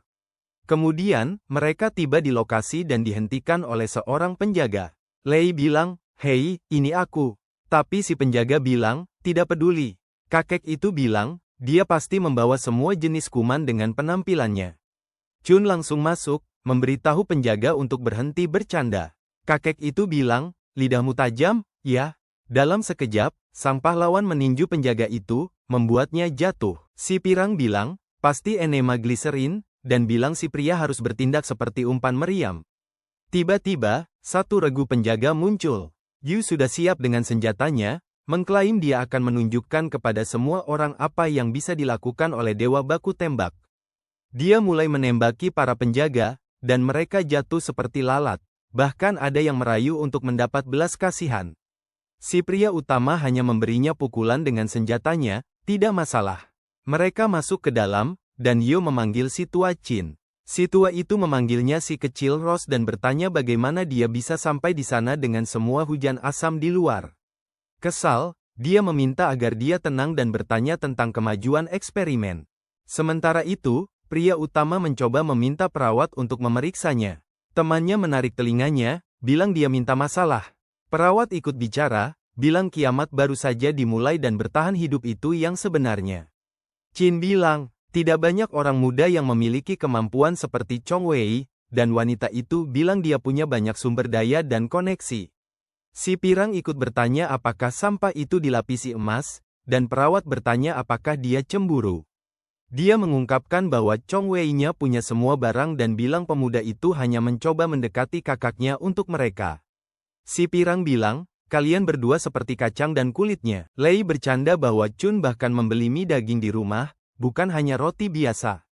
Kemudian, mereka tiba di lokasi dan dihentikan oleh seorang penjaga. Lei bilang, "Hei, ini aku." Tapi si penjaga bilang, "Tidak peduli." Kakek itu bilang, dia pasti membawa semua jenis kuman dengan penampilannya. Chun langsung masuk, memberitahu penjaga untuk berhenti bercanda. Kakek itu bilang, "Lidahmu tajam, ya?" Dalam sekejap, sang pahlawan meninju penjaga itu, membuatnya jatuh. Si pirang bilang, "Pasti enema gliserin," dan bilang si pria harus bertindak seperti umpan meriam. Tiba-tiba, satu regu penjaga muncul. Yu sudah siap dengan senjatanya, mengklaim dia akan menunjukkan kepada semua orang apa yang bisa dilakukan oleh dewa baku tembak. Dia mulai menembaki para penjaga, dan mereka jatuh seperti lalat. Bahkan ada yang merayu untuk mendapat belas kasihan. Si pria utama hanya memberinya pukulan dengan senjatanya, tidak masalah. Mereka masuk ke dalam, dan Yu memanggil si tua Qin. Si tua itu memanggilnya si kecil Rose dan bertanya bagaimana dia bisa sampai di sana dengan semua hujan asam di luar. Kesal, dia meminta agar dia tenang dan bertanya tentang kemajuan eksperimen. Sementara itu, pria utama mencoba meminta perawat untuk memeriksanya. Temannya menarik telinganya, bilang dia minta masalah. Perawat ikut bicara, bilang kiamat baru saja dimulai dan bertahan hidup itu yang sebenarnya. Qin bilang, Tidak banyak orang muda yang memiliki kemampuan seperti Chong Wei, dan wanita itu bilang dia punya banyak sumber daya dan koneksi. Si Pirang ikut bertanya apakah sampah itu dilapisi emas, dan perawat bertanya apakah dia cemburu. Dia mengungkapkan bahwa Chong Wei-nya punya semua barang dan bilang pemuda itu hanya mencoba mendekati kakaknya untuk mereka. Si Pirang bilang, kalian berdua seperti kacang dan kulitnya. Lei bercanda bahwa Chun bahkan membeli mie daging di rumah, bukan hanya roti biasa.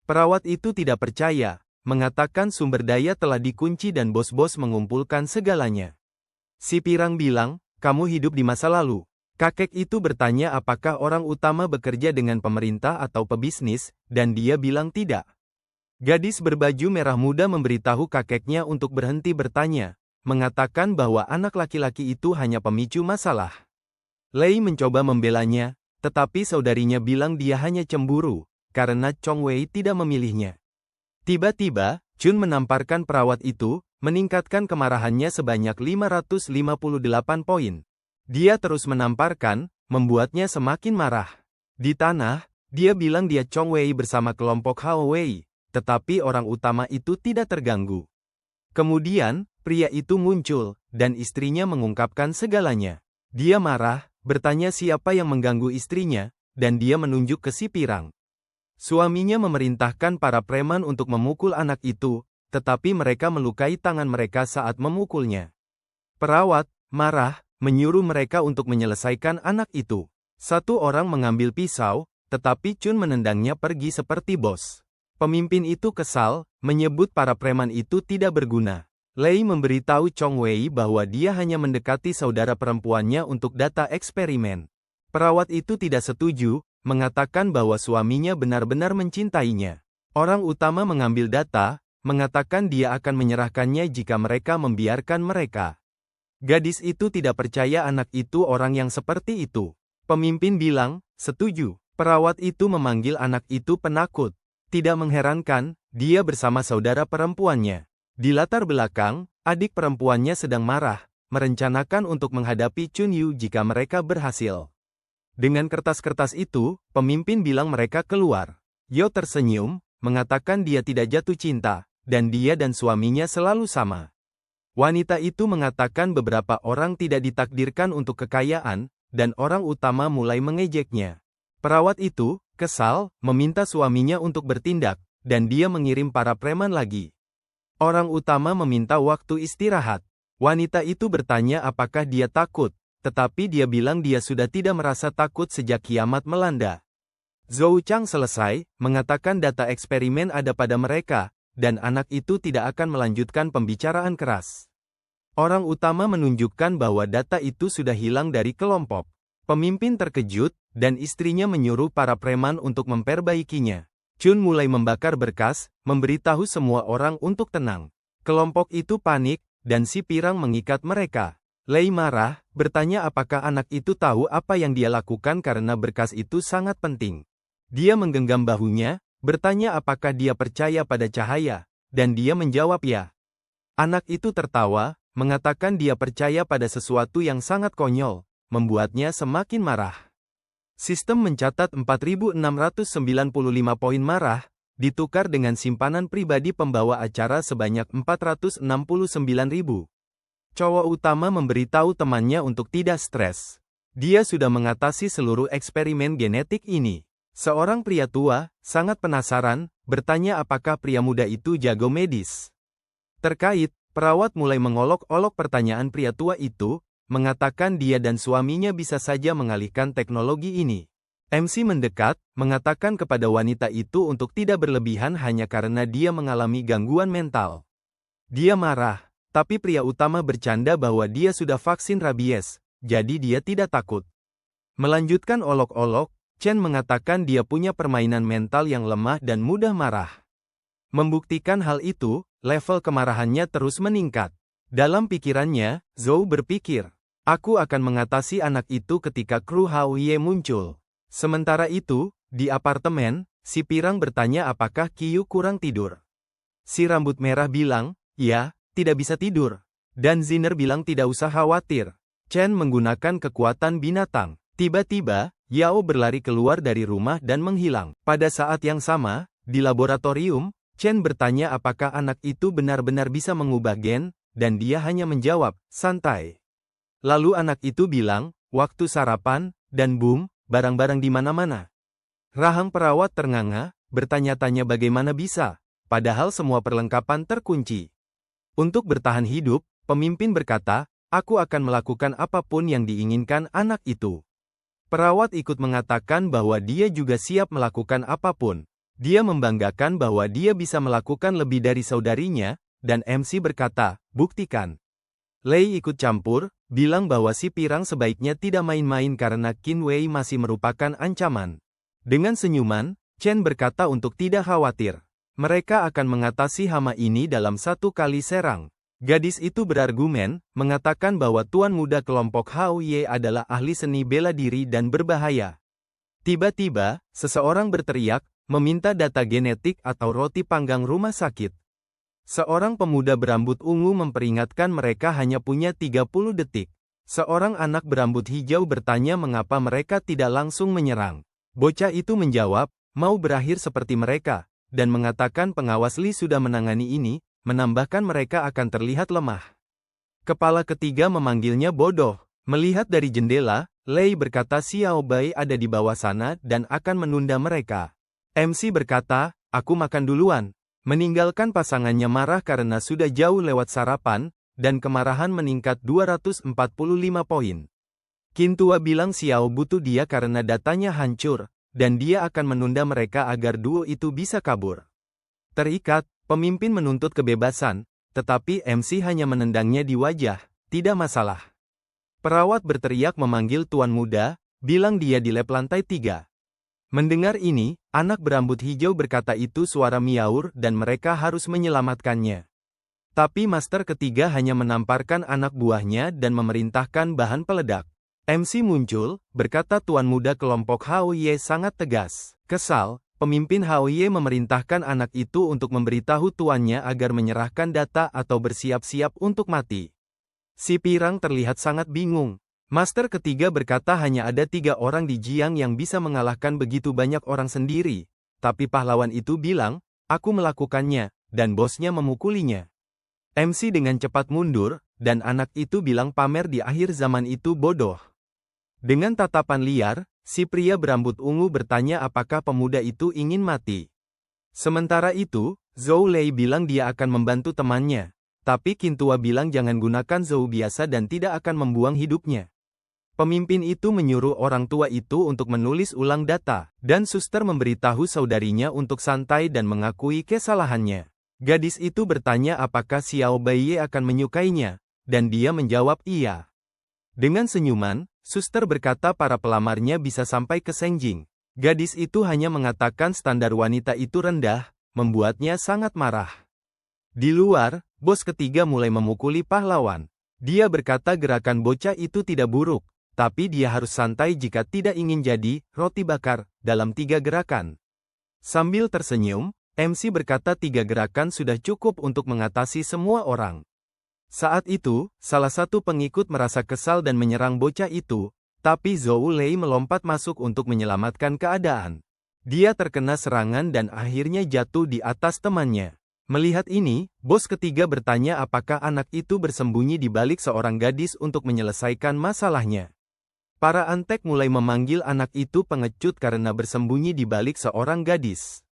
Perawat itu tidak percaya, mengatakan sumber daya telah dikunci dan bos-bos mengumpulkan segalanya. Si Pirang bilang, kamu hidup di masa lalu. Kakek itu bertanya apakah orang utama bekerja dengan pemerintah atau pebisnis, dan dia bilang tidak. Gadis berbaju merah muda memberitahu kakeknya untuk berhenti bertanya, mengatakan bahwa anak laki-laki itu hanya pemicu masalah. Lei mencoba membelanya, tetapi saudarinya bilang dia hanya cemburu, karena Chong Wei tidak memilihnya. Tiba-tiba, Chun menamparkan perawat itu, meningkatkan kemarahannya sebanyak 558 poin. Dia terus menamparkan, membuatnya semakin marah. Di tanah, dia bilang dia Chong Wei bersama kelompok Hao Wei, tetapi orang utama itu tidak terganggu. Kemudian, pria itu muncul, dan istrinya mengungkapkan segalanya. Dia marah, bertanya siapa yang mengganggu istrinya, dan dia menunjuk ke si Pirang. Suaminya memerintahkan para preman untuk memukul anak itu, tetapi mereka melukai tangan mereka saat memukulnya. Perawat, marah, menyuruh mereka untuk menyelesaikan anak itu. Satu orang mengambil pisau, tetapi Chun menendangnya pergi seperti bos. Pemimpin itu kesal, menyebut para preman itu tidak berguna. Lei memberitahu Chong Wei bahwa dia hanya mendekati saudara perempuannya untuk data eksperimen. Perawat itu tidak setuju, mengatakan bahwa suaminya benar-benar mencintainya. Orang utama mengambil data, mengatakan dia akan menyerahkannya jika mereka membiarkan mereka. Gadis itu tidak percaya anak itu orang yang seperti itu. Pemimpin bilang, setuju. Perawat itu memanggil anak itu penakut. Tidak mengherankan, dia bersama saudara perempuannya. Di latar belakang, adik perempuannya sedang marah, merencanakan untuk menghadapi Chun Yu jika mereka berhasil. Dengan kertas-kertas itu, pemimpin bilang mereka keluar. Yo tersenyum, mengatakan dia tidak jatuh cinta, dan dia dan suaminya selalu sama. Wanita itu mengatakan beberapa orang tidak ditakdirkan untuk kekayaan, dan orang utama mulai mengejeknya. Perawat itu, kesal, meminta suaminya untuk bertindak, dan dia mengirim para preman lagi. Orang utama meminta waktu istirahat. Wanita itu bertanya apakah dia takut, tetapi dia bilang dia sudah tidak merasa takut sejak kiamat melanda. Zhou Chang selesai, mengatakan data eksperimen ada pada mereka, dan anak itu tidak akan melanjutkan pembicaraan keras. Orang utama menunjukkan bahwa data itu sudah hilang dari kelompok. Pemimpin terkejut, dan istrinya menyuruh para preman untuk memperbaikinya. Chun mulai membakar berkas, memberitahu semua orang untuk tenang. Kelompok itu panik, dan si Pirang mengikat mereka. Lei marah, bertanya apakah anak itu tahu apa yang dia lakukan karena berkas itu sangat penting. Dia menggenggam bahunya, bertanya apakah dia percaya pada cahaya, dan dia menjawab ya. Anak itu tertawa, mengatakan dia percaya pada sesuatu yang sangat konyol, membuatnya semakin marah. Sistem mencatat 4.695 poin marah, ditukar dengan simpanan pribadi pembawa acara sebanyak 469.000. Cowok utama memberitahu temannya untuk tidak stres. Dia sudah mengatasi seluruh eksperimen genetik ini. Seorang pria tua, sangat penasaran, bertanya apakah pria muda itu jago medis. Terkait, perawat mulai mengolok-olok pertanyaan pria tua itu, mengatakan dia dan suaminya bisa saja mengalihkan teknologi ini. MC mendekat, mengatakan kepada wanita itu untuk tidak berlebihan hanya karena dia mengalami gangguan mental. Dia marah, tapi pria utama bercanda bahwa dia sudah vaksin rabies, jadi dia tidak takut. Melanjutkan olok-olok, Chen mengatakan dia punya permainan mental yang lemah dan mudah marah. Membuktikan hal itu, level kemarahannya terus meningkat. Dalam pikirannya, Zhou berpikir, aku akan mengatasi anak itu ketika kru Hao Ye muncul. Sementara itu, di apartemen, si Pirang bertanya apakah Qiu kurang tidur. Si rambut merah bilang, ya, tidak bisa tidur. Dan Ziner bilang tidak usah khawatir. Chen menggunakan kekuatan binatang. Tiba-tiba, Yao berlari keluar dari rumah dan menghilang. Pada saat yang sama, di laboratorium, Chen bertanya apakah anak itu benar-benar bisa mengubah gen, dan dia hanya menjawab, santai. Lalu anak itu bilang, waktu sarapan, dan boom, barang-barang di mana-mana. Rahang perawat ternganga, bertanya-tanya bagaimana bisa, padahal semua perlengkapan terkunci. Untuk bertahan hidup, pemimpin berkata, aku akan melakukan apapun yang diinginkan anak itu. Perawat ikut mengatakan bahwa dia juga siap melakukan apapun. Dia membanggakan bahwa dia bisa melakukan lebih dari saudarinya, dan MC berkata, buktikan. Lei ikut campur, bilang bahwa si pirang sebaiknya tidak main-main karena Qin Wei masih merupakan ancaman. Dengan senyuman, Chen berkata untuk tidak khawatir. Mereka akan mengatasi hama ini dalam satu kali serang. Gadis itu berargumen, mengatakan bahwa tuan muda kelompok Hao Ye adalah ahli seni bela diri dan berbahaya. Tiba-tiba, seseorang berteriak, meminta data genetik atau roti panggang rumah sakit. Seorang pemuda berambut ungu memperingatkan mereka hanya punya 30 detik. Seorang anak berambut hijau bertanya mengapa mereka tidak langsung menyerang. Bocah itu menjawab, mau berakhir seperti mereka, dan mengatakan pengawas Li sudah menangani ini, menambahkan mereka akan terlihat lemah. Kepala ketiga memanggilnya bodoh. Melihat dari jendela, Lei berkata Xiao Bai ada di bawah sana dan akan menunda mereka. MC berkata, aku makan duluan. Meninggalkan pasangannya marah karena sudah jauh lewat sarapan, dan kemarahan meningkat 245 poin. Qin Tua bilang Xiao butuh dia karena datanya hancur, dan dia akan menunda mereka agar duo itu bisa kabur. Terikat, pemimpin menuntut kebebasan, tetapi MC hanya menendangnya di wajah, tidak masalah. Perawat berteriak memanggil tuan muda, bilang dia di lab lantai 3. Mendengar ini, anak berambut hijau berkata itu suara Miaur dan mereka harus menyelamatkannya. Tapi master ketiga hanya menamparkan anak buahnya dan memerintahkan bahan peledak. MC muncul, berkata tuan muda kelompok Hao Ye sangat tegas. Kesal, pemimpin Hao Ye memerintahkan anak itu untuk memberitahu tuannya agar menyerahkan data atau bersiap-siap untuk mati. Si pirang terlihat sangat bingung. Master ketiga berkata hanya ada 3 orang di Jiang yang bisa mengalahkan begitu banyak orang sendiri. Tapi pahlawan itu bilang, aku melakukannya, dan bosnya memukulinya. MC dengan cepat mundur, dan anak itu bilang pamer di akhir zaman itu bodoh. Dengan tatapan liar, si pria berambut ungu bertanya apakah pemuda itu ingin mati. Sementara itu, Zhou Lei bilang dia akan membantu temannya. Tapi Qin Tua bilang jangan gunakan Zhou biasa dan tidak akan membuang hidupnya. Pemimpin itu menyuruh orang tua itu untuk menulis ulang data, dan suster memberitahu saudarinya untuk santai dan mengakui kesalahannya. Gadis itu bertanya apakah Xiao Baiye akan menyukainya, dan dia menjawab iya. Dengan senyuman, suster berkata para pelamarnya bisa sampai ke Sengjing. Gadis itu hanya mengatakan standar wanita itu rendah, membuatnya sangat marah. Di luar, bos ketiga mulai memukuli pahlawan. Dia berkata gerakan bocah itu tidak buruk, tapi dia harus santai jika tidak ingin jadi roti bakar dalam 3 gerakan. Sambil tersenyum, MC berkata 3 gerakan sudah cukup untuk mengatasi semua orang. Saat itu, salah satu pengikut merasa kesal dan menyerang bocah itu, tapi Zhou Lei melompat masuk untuk menyelamatkan keadaan. Dia terkena serangan dan akhirnya jatuh di atas temannya. Melihat ini, bos ketiga bertanya apakah anak itu bersembunyi di balik seorang gadis untuk menyelesaikan masalahnya. Para antek mulai memanggil anak itu pengecut karena bersembunyi di balik seorang gadis.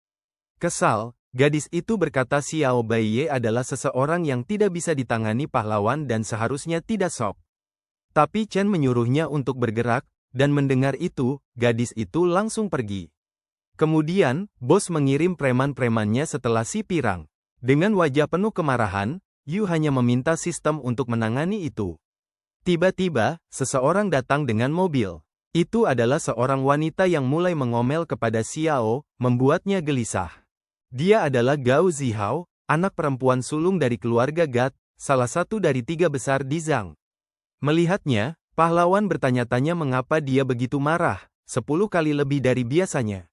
Kesal, gadis itu berkata Xiao Baiye adalah seseorang yang tidak bisa ditangani pahlawan dan seharusnya tidak sok. Tapi Chen menyuruhnya untuk bergerak, dan mendengar itu, gadis itu langsung pergi. Kemudian, bos mengirim preman-premannya setelah si pirang. Dengan wajah penuh kemarahan, Yu hanya meminta sistem untuk menangani itu. Tiba-tiba, seseorang datang dengan mobil. Itu adalah seorang wanita yang mulai mengomel kepada Xiao, membuatnya gelisah. Dia adalah Gao Zihao, anak perempuan sulung dari keluarga Gat, salah satu dari 3 besar di Zhang. Melihatnya, pahlawan bertanya-tanya mengapa dia begitu marah, 10 kali lebih dari biasanya.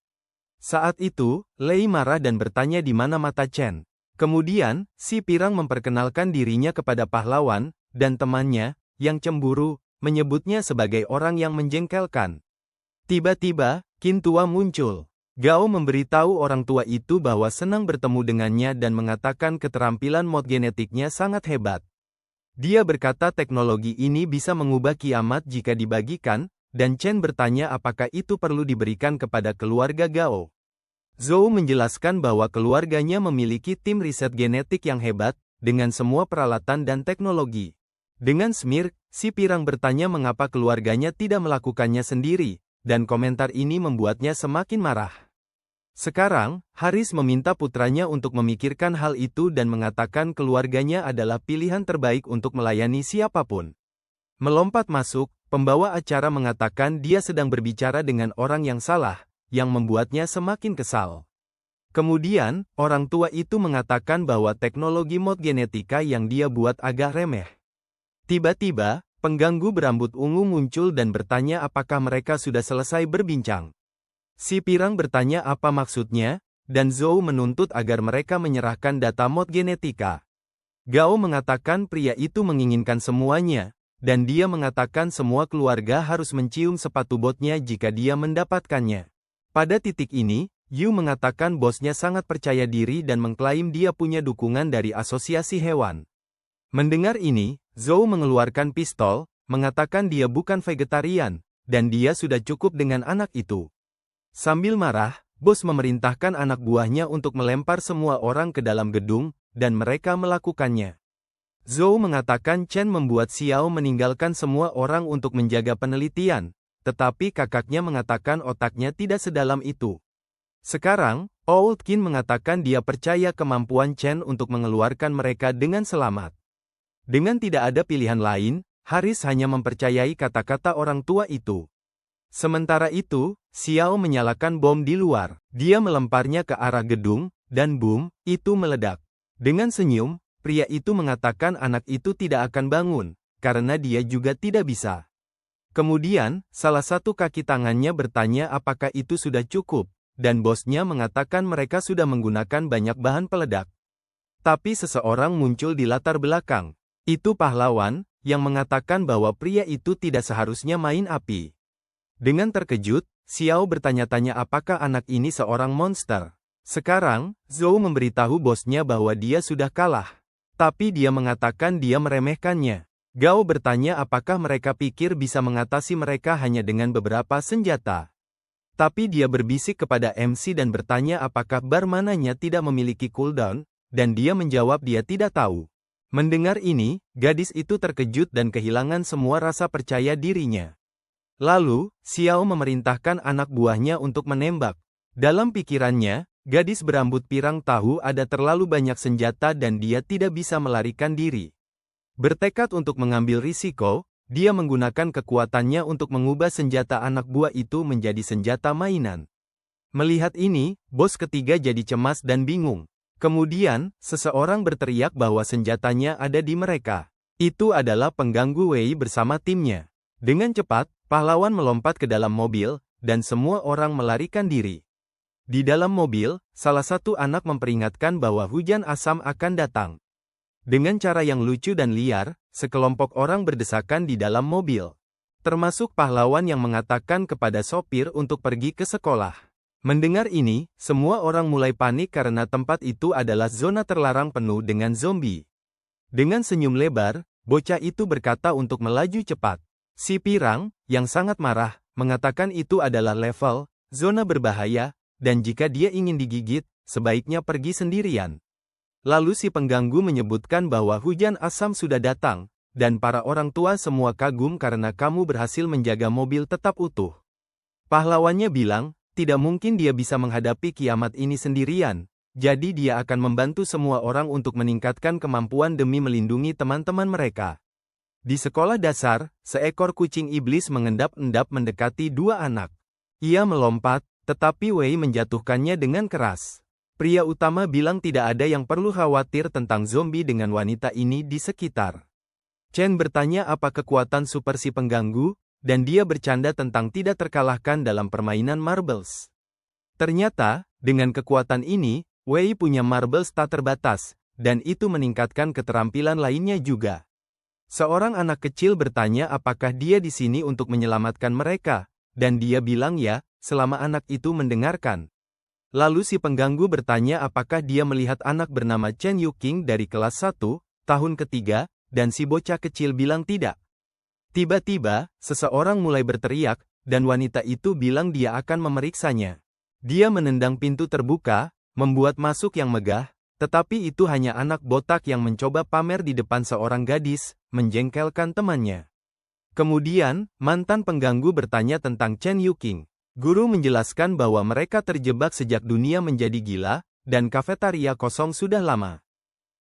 Saat itu, Lei marah dan bertanya di mana mata Chen. Kemudian, si pirang memperkenalkan dirinya kepada pahlawan, dan temannya, yang cemburu, menyebutnya sebagai orang yang menjengkelkan. Tiba-tiba, Qin tua muncul. Gao memberitahu orang tua itu bahwa senang bertemu dengannya dan mengatakan keterampilan mod genetiknya sangat hebat. Dia berkata teknologi ini bisa mengubah kiamat jika dibagikan, dan Chen bertanya apakah itu perlu diberikan kepada keluarga Gao. Zhou menjelaskan bahwa keluarganya memiliki tim riset genetik yang hebat, dengan semua peralatan dan teknologi. Dengan smirk, si pirang bertanya mengapa keluarganya tidak melakukannya sendiri, dan komentar ini membuatnya semakin marah. Sekarang, Haris meminta putranya untuk memikirkan hal itu dan mengatakan keluarganya adalah pilihan terbaik untuk melayani siapapun. Melompat masuk, pembawa acara mengatakan dia sedang berbicara dengan orang yang salah, yang membuatnya semakin kesal. Kemudian, orang tua itu mengatakan bahwa teknologi mod genetika yang dia buat agak remeh. Tiba-tiba, pengganggu berambut ungu muncul dan bertanya apakah mereka sudah selesai berbincang. Si pirang bertanya apa maksudnya, dan Zhou menuntut agar mereka menyerahkan data mod genetika. Gao mengatakan pria itu menginginkan semuanya, dan dia mengatakan semua keluarga harus mencium sepatu botnya jika dia mendapatkannya. Pada titik ini, Yu mengatakan bosnya sangat percaya diri dan mengklaim dia punya dukungan dari asosiasi hewan. Mendengar ini, Zhou mengeluarkan pistol, mengatakan dia bukan vegetarian, dan dia sudah cukup dengan anak itu. Sambil marah, bos memerintahkan anak buahnya untuk melempar semua orang ke dalam gedung, dan mereka melakukannya. Zhou mengatakan Chen membuat Xiao meninggalkan semua orang untuk menjaga penelitian, tetapi kakaknya mengatakan otaknya tidak sedalam itu. Sekarang, Old Qin mengatakan dia percaya kemampuan Chen untuk mengeluarkan mereka dengan selamat. Dengan tidak ada pilihan lain, Haris hanya mempercayai kata-kata orang tua itu. Sementara itu, Xiao menyalakan bom di luar. Dia melemparnya ke arah gedung, dan boom, itu meledak. Dengan senyum, pria itu mengatakan anak itu tidak akan bangun, karena dia juga tidak bisa. Kemudian, salah satu kaki tangannya bertanya apakah itu sudah cukup, dan bosnya mengatakan mereka sudah menggunakan banyak bahan peledak. Tapi seseorang muncul di latar belakang. Itu pahlawan, yang mengatakan bahwa pria itu tidak seharusnya main api. Dengan terkejut, Xiao bertanya-tanya apakah anak ini seorang monster. Sekarang, Zhou memberitahu bosnya bahwa dia sudah kalah. Tapi dia mengatakan dia meremehkannya. Gao bertanya apakah mereka pikir bisa mengatasi mereka hanya dengan beberapa senjata. Tapi dia berbisik kepada MC dan bertanya apakah bar mananya tidak memiliki cooldown, dan dia menjawab dia tidak tahu. Mendengar ini, gadis itu terkejut dan kehilangan semua rasa percaya dirinya. Lalu, Xiao memerintahkan anak buahnya untuk menembak. Dalam pikirannya, gadis berambut pirang tahu ada terlalu banyak senjata dan dia tidak bisa melarikan diri. Bertekad untuk mengambil risiko, dia menggunakan kekuatannya untuk mengubah senjata anak buah itu menjadi senjata mainan. Melihat ini, bos ketiga jadi cemas dan bingung. Kemudian, seseorang berteriak bahwa senjatanya ada di mereka. Itu adalah pengganggu Wei bersama timnya. Dengan cepat, pahlawan melompat ke dalam mobil, dan semua orang melarikan diri. Di dalam mobil, salah satu anak memperingatkan bahwa hujan asam akan datang. Dengan cara yang lucu dan liar, sekelompok orang berdesakan di dalam mobil. Termasuk pahlawan yang mengatakan kepada sopir untuk pergi ke sekolah. Mendengar ini, semua orang mulai panik karena tempat itu adalah zona terlarang penuh dengan zombie. Dengan senyum lebar, bocah itu berkata untuk melaju cepat. Si pirang, yang sangat marah, mengatakan itu adalah level, zona berbahaya, dan jika dia ingin digigit, sebaiknya pergi sendirian. Lalu si pengganggu menyebutkan bahwa hujan asam sudah datang, dan para orang tua semua kagum karena kamu berhasil menjaga mobil tetap utuh. Pahlawannya bilang, tidak mungkin dia bisa menghadapi kiamat ini sendirian, jadi dia akan membantu semua orang untuk meningkatkan kemampuan demi melindungi teman-teman mereka. Di sekolah dasar, seekor kucing iblis mengendap-endap mendekati dua anak. Ia melompat, tetapi Wei menjatuhkannya dengan keras. Pria utama bilang tidak ada yang perlu khawatir tentang zombie dengan wanita ini di sekitar. Chen bertanya apa kekuatan super si pengganggu, dan dia bercanda tentang tidak terkalahkan dalam permainan marbles. Ternyata, dengan kekuatan ini, Wei punya marbles tak terbatas, dan itu meningkatkan keterampilan lainnya juga. Seorang anak kecil bertanya apakah dia di sini untuk menyelamatkan mereka, dan dia bilang ya, selama anak itu mendengarkan. Lalu si pengganggu bertanya apakah dia melihat anak bernama Chen Yuqing dari kelas 1, tahun ketiga, dan si bocah kecil bilang tidak. Tiba-tiba, seseorang mulai berteriak, dan wanita itu bilang dia akan memeriksanya. Dia menendang pintu terbuka, membuat masuk yang megah, tetapi itu hanya anak botak yang mencoba pamer di depan seorang gadis, menjengkelkan temannya. Kemudian, mantan pengganggu bertanya tentang Chen Yuqing. Guru menjelaskan bahwa mereka terjebak sejak dunia menjadi gila, dan kafetaria kosong sudah lama.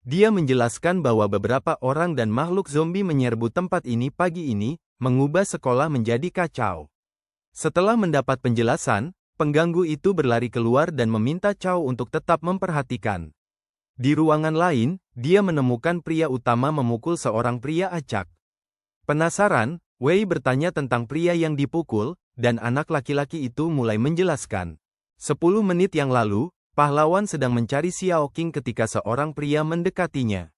Dia menjelaskan bahwa beberapa orang dan makhluk zombie menyerbu tempat ini pagi ini, mengubah sekolah menjadi kacau. Setelah mendapat penjelasan, pengganggu itu berlari keluar dan meminta Chow untuk tetap memperhatikan. Di ruangan lain, dia menemukan pria utama memukul seorang pria acak. Penasaran, Wei bertanya tentang pria yang dipukul, dan anak laki-laki itu mulai menjelaskan. 10 menit yang lalu, pahlawan sedang mencari Xiao Qing ketika seorang pria mendekatinya.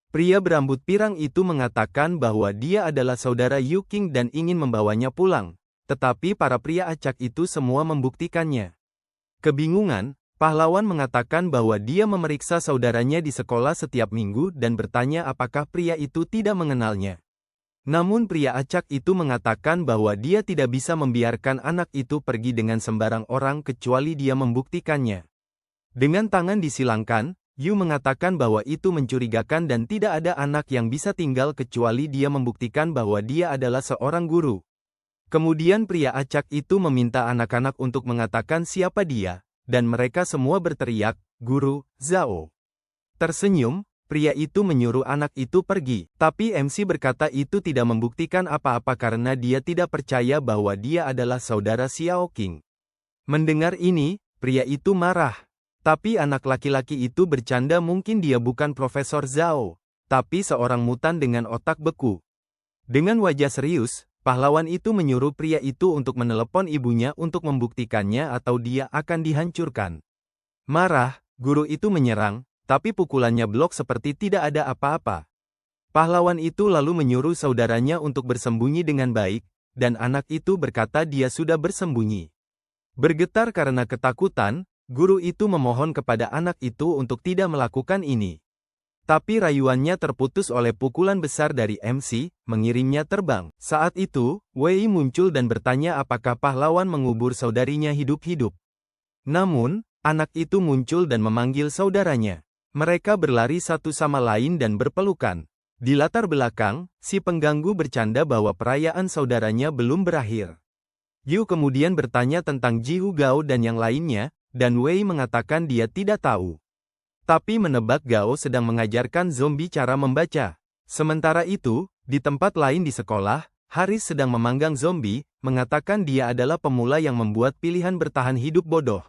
Pria berambut pirang itu mengatakan bahwa dia adalah saudara Yu Qing dan ingin membawanya pulang, tetapi para pria acak itu semua membuktikannya. Kebingungan, pahlawan mengatakan bahwa dia memeriksa saudaranya di sekolah setiap minggu dan bertanya apakah pria itu tidak mengenalnya. Namun pria acak itu mengatakan bahwa dia tidak bisa membiarkan anak itu pergi dengan sembarang orang kecuali dia membuktikannya. Dengan tangan disilangkan, Yu mengatakan bahwa itu mencurigakan dan tidak ada anak yang bisa tinggal kecuali dia membuktikan bahwa dia adalah seorang guru. Kemudian pria acak itu meminta anak-anak untuk mengatakan siapa dia, dan mereka semua berteriak, "Guru, Zhao." Tersenyum, pria itu menyuruh anak itu pergi, tapi MC berkata itu tidak membuktikan apa-apa karena dia tidak percaya bahwa dia adalah saudara Xiao Qing. Mendengar ini, pria itu marah. Tapi anak laki-laki itu bercanda mungkin dia bukan Profesor Zhao, tapi seorang mutan dengan otak beku. Dengan wajah serius, pahlawan itu menyuruh pria itu untuk menelepon ibunya untuk membuktikannya atau dia akan dihancurkan. Marah, guru itu menyerang, tapi pukulannya blok seperti tidak ada apa-apa. Pahlawan itu lalu menyuruh saudaranya untuk bersembunyi dengan baik, dan anak itu berkata dia sudah bersembunyi. Bergetar karena ketakutan, guru itu memohon kepada anak itu untuk tidak melakukan ini. Tapi rayuannya terputus oleh pukulan besar dari MC, mengirimnya terbang. Saat itu, Wei muncul dan bertanya apakah pahlawan mengubur saudarinya hidup-hidup. Namun, anak itu muncul dan memanggil saudaranya. Mereka berlari satu sama lain dan berpelukan. Di latar belakang, si pengganggu bercanda bahwa perayaan saudaranya belum berakhir. Yu kemudian bertanya tentang Jihu Gao dan yang lainnya, dan Wei mengatakan dia tidak tahu. Tapi menebak Gao sedang mengajarkan zombie cara membaca. Sementara itu, di tempat lain di sekolah, Haris sedang memanggang zombie, mengatakan dia adalah pemula yang membuat pilihan bertahan hidup bodoh.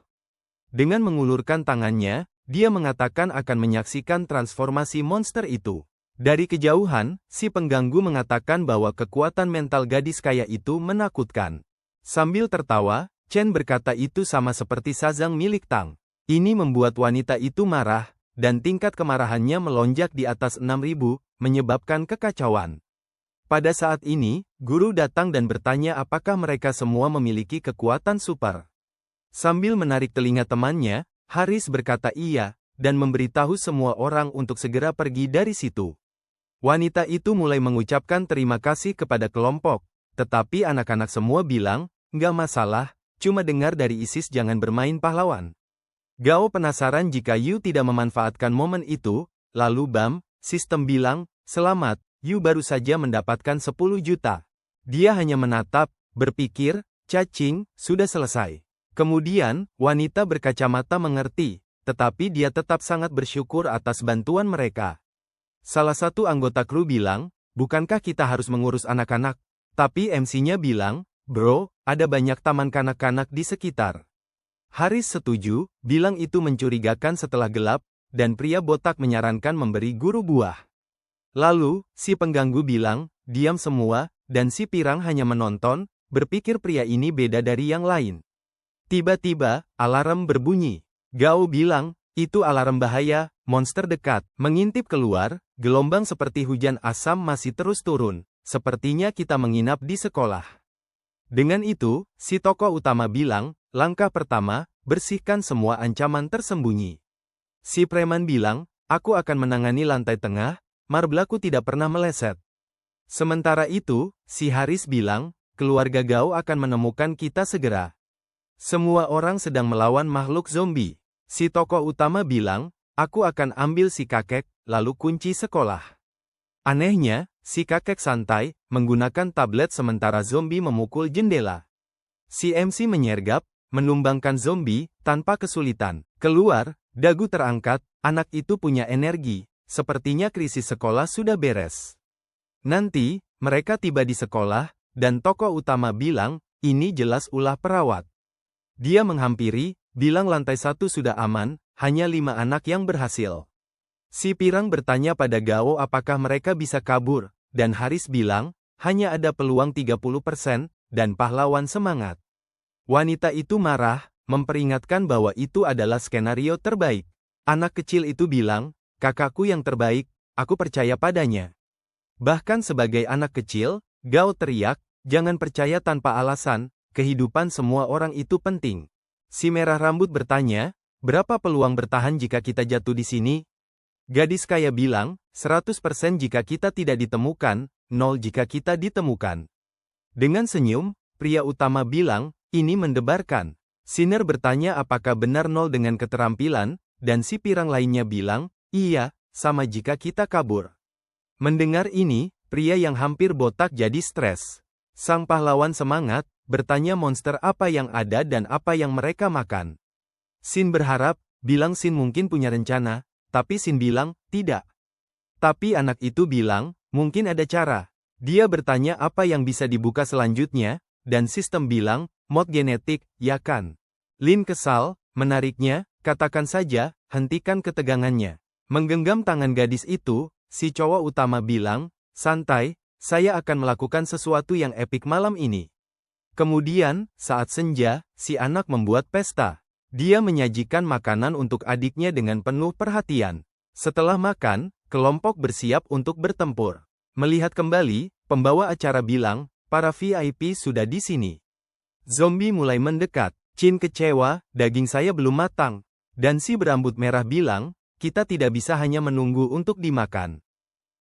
Dengan mengulurkan tangannya, dia mengatakan akan menyaksikan transformasi monster itu. Dari kejauhan, si pengganggu mengatakan bahwa kekuatan mental gadis kaya itu menakutkan. Sambil tertawa, Chen berkata itu sama seperti Sazang milik Tang. Ini membuat wanita itu marah, dan tingkat kemarahannya melonjak di atas 6.000, menyebabkan kekacauan. Pada saat ini, guru datang dan bertanya apakah mereka semua memiliki kekuatan super. Sambil menarik telinga temannya, Haris berkata iya, dan memberitahu semua orang untuk segera pergi dari situ. Wanita itu mulai mengucapkan terima kasih kepada kelompok, tetapi anak-anak semua bilang, nggak masalah, cuma dengar dari ISIS jangan bermain pahlawan. Gao penasaran jika Yu tidak memanfaatkan momen itu, lalu sistem bilang, selamat, Yu baru saja mendapatkan 10 juta. Dia hanya menatap, berpikir, cacing, sudah selesai. Kemudian, wanita berkacamata mengerti, tetapi dia tetap sangat bersyukur atas bantuan mereka. Salah satu anggota kru bilang, bukankah kita harus mengurus anak-anak? Tapi MC-nya bilang, bro, ada banyak taman kanak-kanak di sekitar. Haris setuju, bilang itu mencurigakan setelah gelap, dan pria botak menyarankan memberi guru buah. Lalu, si pengganggu bilang, diam semua, dan si pirang hanya menonton, berpikir pria ini beda dari yang lain. Tiba-tiba, alarm berbunyi. Gao bilang, itu alarm bahaya, monster dekat. Mengintip keluar, gelombang seperti hujan asam masih terus turun. Sepertinya kita menginap di sekolah. Dengan itu, si tokoh utama bilang, langkah pertama, bersihkan semua ancaman tersembunyi. Si preman bilang, aku akan menangani lantai tengah, marbleku tidak pernah meleset. Sementara itu, si Haris bilang, keluarga Gao akan menemukan kita segera. Semua orang sedang melawan makhluk zombie. Si tokoh utama bilang, aku akan ambil si kakek, lalu kunci sekolah. Anehnya, si kakek santai, menggunakan tablet sementara zombie memukul jendela. Si MC menyergap, menumbangkan zombie, tanpa kesulitan. Keluar, dagu terangkat, anak itu punya energi, sepertinya krisis sekolah sudah beres. Nanti, mereka tiba di sekolah, dan tokoh utama bilang, ini jelas ulah perawat. Dia menghampiri, bilang lantai 1 sudah aman, hanya 5 anak yang berhasil. Si pirang bertanya pada Gao apakah mereka bisa kabur, dan Haris bilang, hanya ada peluang 30%, dan pahlawan semangat. Wanita itu marah, memperingatkan bahwa itu adalah skenario terbaik. Anak kecil itu bilang, kakakku yang terbaik, aku percaya padanya. Bahkan sebagai anak kecil, Gao teriak, jangan percaya tanpa alasan, kehidupan semua orang itu penting. Si merah rambut bertanya, berapa peluang bertahan jika kita jatuh di sini? Gadis kaya bilang, 100% jika kita tidak ditemukan, 0 jika kita ditemukan. Dengan senyum, pria utama bilang, ini mendebarkan. Sinner bertanya apakah benar 0 dengan keterampilan, dan si pirang lainnya bilang, iya, sama jika kita kabur. Mendengar ini, pria yang hampir botak jadi stres. Sang pahlawan semangat, bertanya monster apa yang ada dan apa yang mereka makan. Sin berharap, bilang Sin mungkin punya rencana, tapi Sin bilang, tidak. Tapi anak itu bilang, mungkin ada cara. Dia bertanya apa yang bisa dibuka selanjutnya, dan sistem bilang, mod genetik, ya kan? Lin kesal, menariknya, katakan saja, hentikan ketegangannya. Menggenggam tangan gadis itu, si cowok utama bilang, santai, saya akan melakukan sesuatu yang epik malam ini. Kemudian, saat senja, si anak membuat pesta. Dia menyajikan makanan untuk adiknya dengan penuh perhatian. Setelah makan, kelompok bersiap untuk bertempur. Melihat kembali, pembawa acara bilang, para VIP sudah di sini. Zombie mulai mendekat. Chin kecewa, daging saya belum matang. Dan si berambut merah bilang, kita tidak bisa hanya menunggu untuk dimakan.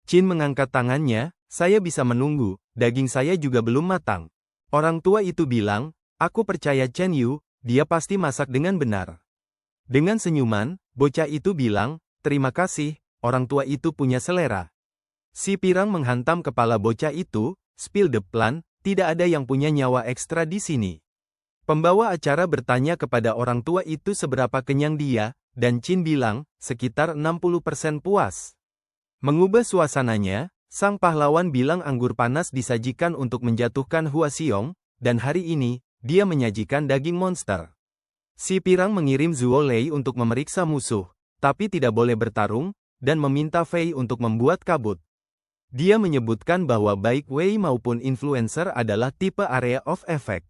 Chin mengangkat tangannya, saya bisa menunggu, daging saya juga belum matang. Orang tua itu bilang, aku percaya Chen Yu, dia pasti masak dengan benar. Dengan senyuman, bocah itu bilang, terima kasih, orang tua itu punya selera. Si pirang menghantam kepala bocah itu, spill the plan, tidak ada yang punya nyawa ekstra di sini. Pembawa acara bertanya kepada orang tua itu seberapa kenyang dia, dan Chin bilang, sekitar 60% puas. Mengubah suasananya, sang pahlawan bilang anggur panas disajikan untuk menjatuhkan Hua Xiong, dan hari ini, dia menyajikan daging monster. Si pirang mengirim Zuo Lei untuk memeriksa musuh, tapi tidak boleh bertarung, dan meminta Fei untuk membuat kabut. Dia menyebutkan bahwa baik Wei maupun influencer adalah tipe area of effect.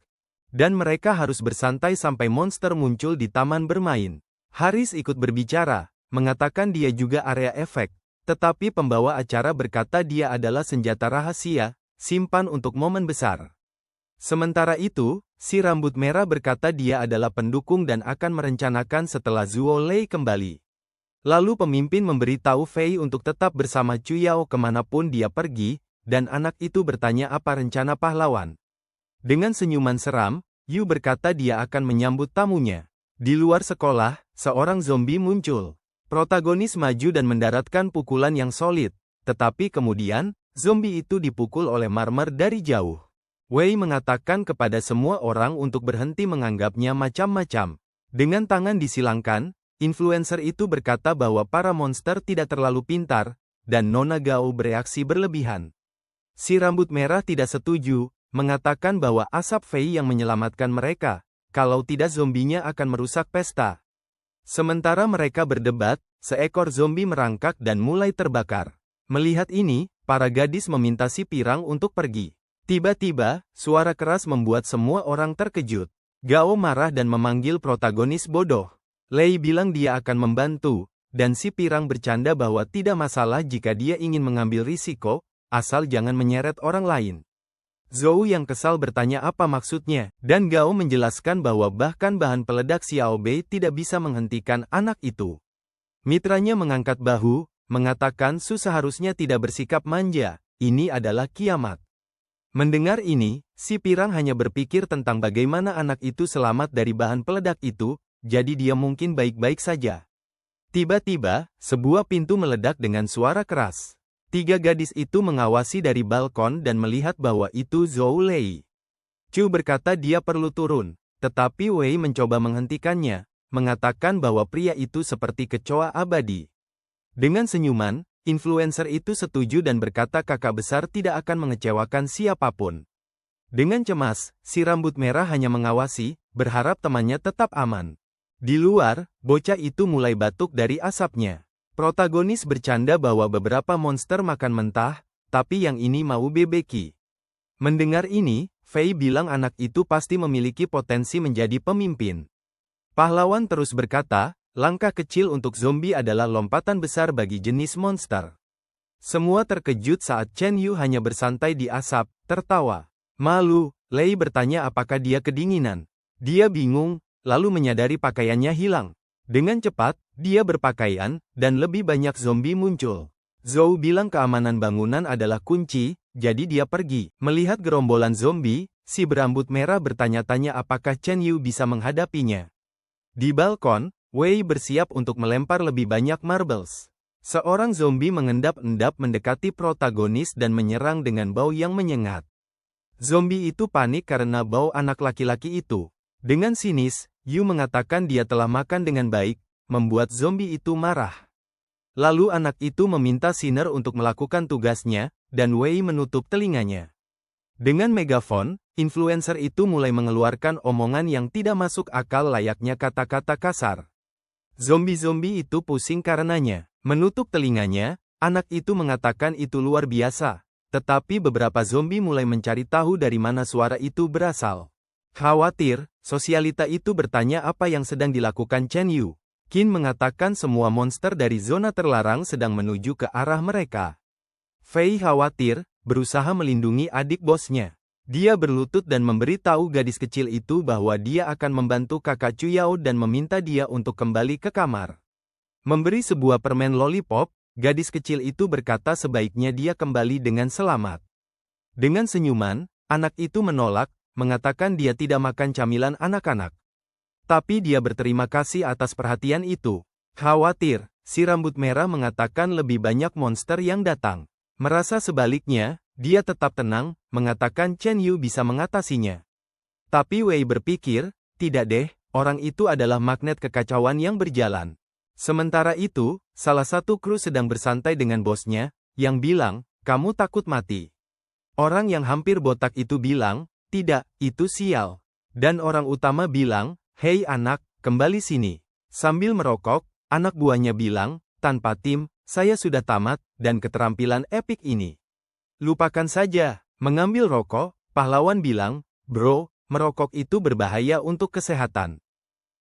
Dan mereka harus bersantai sampai monster muncul di taman bermain. Haris ikut berbicara, mengatakan dia juga area efek, tetapi pembawa acara berkata dia adalah senjata rahasia, simpan untuk momen besar. Sementara itu, si rambut merah berkata dia adalah pendukung dan akan merencanakan setelah Zuo Lei kembali. Lalu pemimpin memberitahu Fei untuk tetap bersama Chu Yao kemanapun dia pergi, dan anak itu bertanya apa rencana pahlawan. Dengan senyuman seram, Yu berkata dia akan menyambut tamunya. Di luar sekolah, seorang zombie muncul. Protagonis maju dan mendaratkan pukulan yang solid, tetapi kemudian, zombie itu dipukul oleh marmer dari jauh. Wei mengatakan kepada semua orang untuk berhenti menganggapnya macam-macam. Dengan tangan disilangkan, influencer itu berkata bahwa para monster tidak terlalu pintar, dan Nona Gao bereaksi berlebihan. Si rambut merah tidak setuju, mengatakan bahwa asap Fei yang menyelamatkan mereka, kalau tidak zombinya akan merusak pesta. Sementara mereka berdebat, seekor zombie merangkak dan mulai terbakar. Melihat ini, para gadis meminta si pirang untuk pergi. Tiba-tiba, suara keras membuat semua orang terkejut. Gao marah dan memanggil protagonis bodoh. Lei bilang dia akan membantu, dan si pirang bercanda bahwa tidak masalah jika dia ingin mengambil risiko, asal jangan menyeret orang lain. Zhou yang kesal bertanya apa maksudnya, dan Gao menjelaskan bahwa bahkan bahan peledak Xiao Bei tidak bisa menghentikan anak itu. Mitranya mengangkat bahu, mengatakan Su seharusnya tidak bersikap manja, ini adalah kiamat. Mendengar ini, si pirang hanya berpikir tentang bagaimana anak itu selamat dari bahan peledak itu, jadi dia mungkin baik-baik saja. Tiba-tiba, sebuah pintu meledak dengan suara keras. 3 gadis itu mengawasi dari balkon dan melihat bahwa itu Zhou Lei. Chu berkata dia perlu turun, tetapi Wei mencoba menghentikannya, mengatakan bahwa pria itu seperti kecoa abadi. Dengan senyuman, influencer itu setuju dan berkata kakak besar tidak akan mengecewakan siapapun. Dengan cemas, si rambut merah hanya mengawasi, berharap temannya tetap aman. Di luar, bocah itu mulai batuk dari asapnya. Protagonis bercanda bahwa beberapa monster makan mentah, tapi yang ini mau bebeki. Mendengar ini, Fei bilang anak itu pasti memiliki potensi menjadi pemimpin. Pahlawan terus berkata, langkah kecil untuk zombie adalah lompatan besar bagi jenis monster. Semua terkejut saat Chen Yu hanya bersantai di asap, tertawa. Malu, Lei bertanya apakah dia kedinginan. Dia bingung, lalu menyadari pakaiannya hilang. Dengan cepat, dia berpakaian, dan lebih banyak zombie muncul. Zhou bilang keamanan bangunan adalah kunci, jadi dia pergi. Melihat gerombolan zombie, si berambut merah bertanya-tanya apakah Chen Yu bisa menghadapinya. Di balkon, Wei bersiap untuk melempar lebih banyak marbles. Seorang zombie mengendap-endap mendekati protagonis dan menyerang dengan bau yang menyengat. Zombie itu panik karena bau anak laki-laki itu. Dengan sinis, Yu mengatakan dia telah makan dengan baik, membuat zombie itu marah. Lalu anak itu meminta Sinner untuk melakukan tugasnya, dan Wei menutup telinganya. Dengan megafon, influencer itu mulai mengeluarkan omongan yang tidak masuk akal layaknya kata-kata kasar. Zombie-zombie itu pusing karenanya. Menutup telinganya, anak itu mengatakan itu luar biasa. Tetapi beberapa zombie mulai mencari tahu dari mana suara itu berasal. Khawatir, sosialita itu bertanya apa yang sedang dilakukan Chen Yu. Qin mengatakan semua monster dari zona terlarang sedang menuju ke arah mereka. Fei khawatir, berusaha melindungi adik bosnya. Dia berlutut dan memberitahu gadis kecil itu bahwa dia akan membantu kakak Chuyao dan meminta dia untuk kembali ke kamar. Memberi sebuah permen lollipop, gadis kecil itu berkata sebaiknya dia kembali dengan selamat. Dengan senyuman, anak itu menolak, mengatakan dia tidak makan camilan anak-anak. Tapi dia berterima kasih atas perhatian itu. Khawatir, si rambut merah mengatakan lebih banyak monster yang datang. Merasa sebaliknya, dia tetap tenang, mengatakan Chen Yu bisa mengatasinya. Tapi Wei berpikir, tidak deh, orang itu adalah magnet kekacauan yang berjalan. Sementara itu, salah satu kru sedang bersantai dengan bosnya, yang bilang, kamu takut mati. Orang yang hampir botak itu bilang, tidak, itu sial. Dan orang utama bilang, hei anak, kembali sini. Sambil merokok, anak buahnya bilang, tanpa tim, saya sudah tamat, dan keterampilan epik ini. Lupakan saja, mengambil rokok, pahlawan bilang, bro, merokok itu berbahaya untuk kesehatan.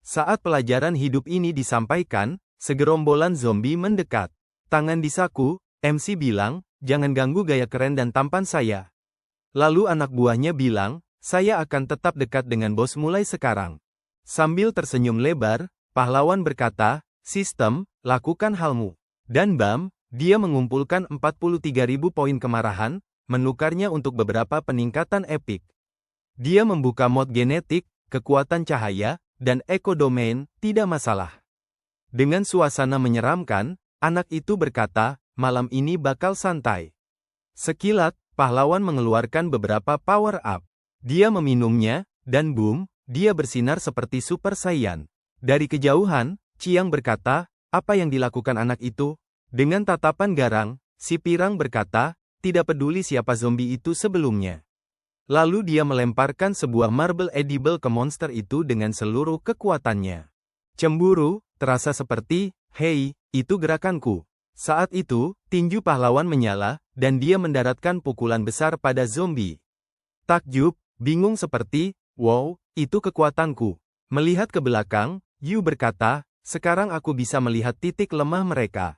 Saat pelajaran hidup ini disampaikan, segerombolan zombie mendekat. Tangan di saku, MC bilang, jangan ganggu gaya keren dan tampan saya. Lalu anak buahnya bilang, saya akan tetap dekat dengan bos mulai sekarang. Sambil tersenyum lebar, pahlawan berkata, sistem, lakukan halmu. Dan bam, dia mengumpulkan 43.000 poin kemarahan, menukarnya untuk beberapa peningkatan epik. Dia membuka mod genetik, kekuatan cahaya, dan ekodomain, tidak masalah. Dengan suasana menyeramkan, anak itu berkata, malam ini bakal santai. Sekilat, pahlawan mengeluarkan beberapa power up. Dia meminumnya, dan boom, dia bersinar seperti Super Saiyan. Dari kejauhan, Chiang berkata, apa yang dilakukan anak itu? Dengan tatapan garang, si pirang berkata, tidak peduli siapa zombie itu sebelumnya. Lalu dia melemparkan sebuah marble edible ke monster itu dengan seluruh kekuatannya. Cemburu, terasa seperti, hei, itu gerakanku. Saat itu, tinju pahlawan menyala, dan dia mendaratkan pukulan besar pada zombie. Takjub, bingung seperti, wow, itu kekuatanku. Melihat ke belakang, Yu berkata, sekarang aku bisa melihat titik lemah mereka.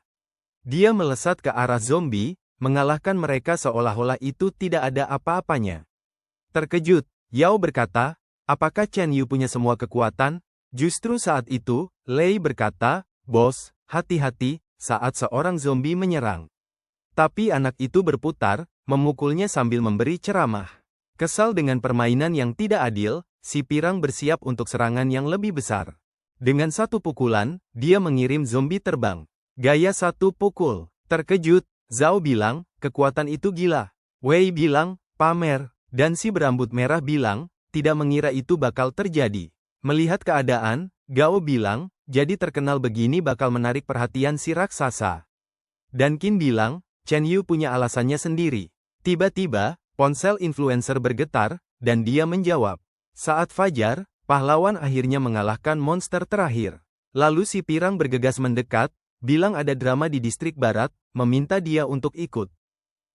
Dia melesat ke arah zombie, mengalahkan mereka seolah-olah itu tidak ada apa-apanya. Terkejut, Yao berkata, apakah Chen Yu punya semua kekuatan? Justru saat itu, Lei berkata, bos, hati-hati, saat seorang zombie menyerang. Tapi anak itu berputar, memukulnya sambil memberi ceramah. Kesal dengan permainan yang tidak adil, si pirang bersiap untuk serangan yang lebih besar. Dengan satu pukulan, dia mengirim zombie terbang. Gaya satu pukul. Terkejut, Zhao bilang, kekuatan itu gila. Wei bilang, pamer. Dan si berambut merah bilang, tidak mengira itu bakal terjadi. Melihat keadaan, Gao bilang, jadi terkenal begini bakal menarik perhatian si raksasa. Dan Qin bilang, Chen Yu punya alasannya sendiri. Tiba-tiba, ponsel influencer bergetar, dan dia menjawab. Saat fajar, pahlawan akhirnya mengalahkan monster terakhir. Lalu si pirang bergegas mendekat, bilang ada drama di distrik barat, meminta dia untuk ikut.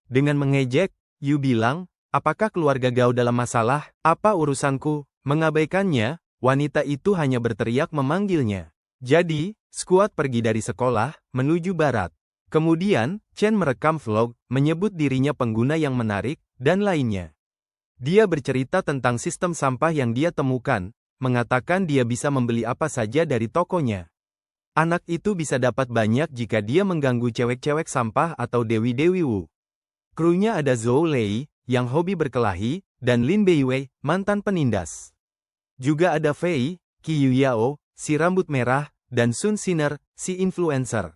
Dengan mengejek, Yu bilang, apakah keluarga Gao dalam masalah? Apa urusanku? Mengabaikannya, wanita itu hanya berteriak memanggilnya. Jadi, skuad pergi dari sekolah, menuju barat. Kemudian, Chen merekam vlog, menyebut dirinya pengguna yang menarik, dan lainnya. Dia bercerita tentang sistem sampah yang dia temukan, mengatakan dia bisa membeli apa saja dari tokonya. Anak itu bisa dapat banyak jika dia mengganggu cewek-cewek sampah atau dewi-dewi Wu. Krunya ada Zhou Lei, yang hobi berkelahi, dan Lin Beiwei, mantan penindas. Juga ada Fei, Qiyu Yao, si rambut merah, dan Sun Sinner, si influencer.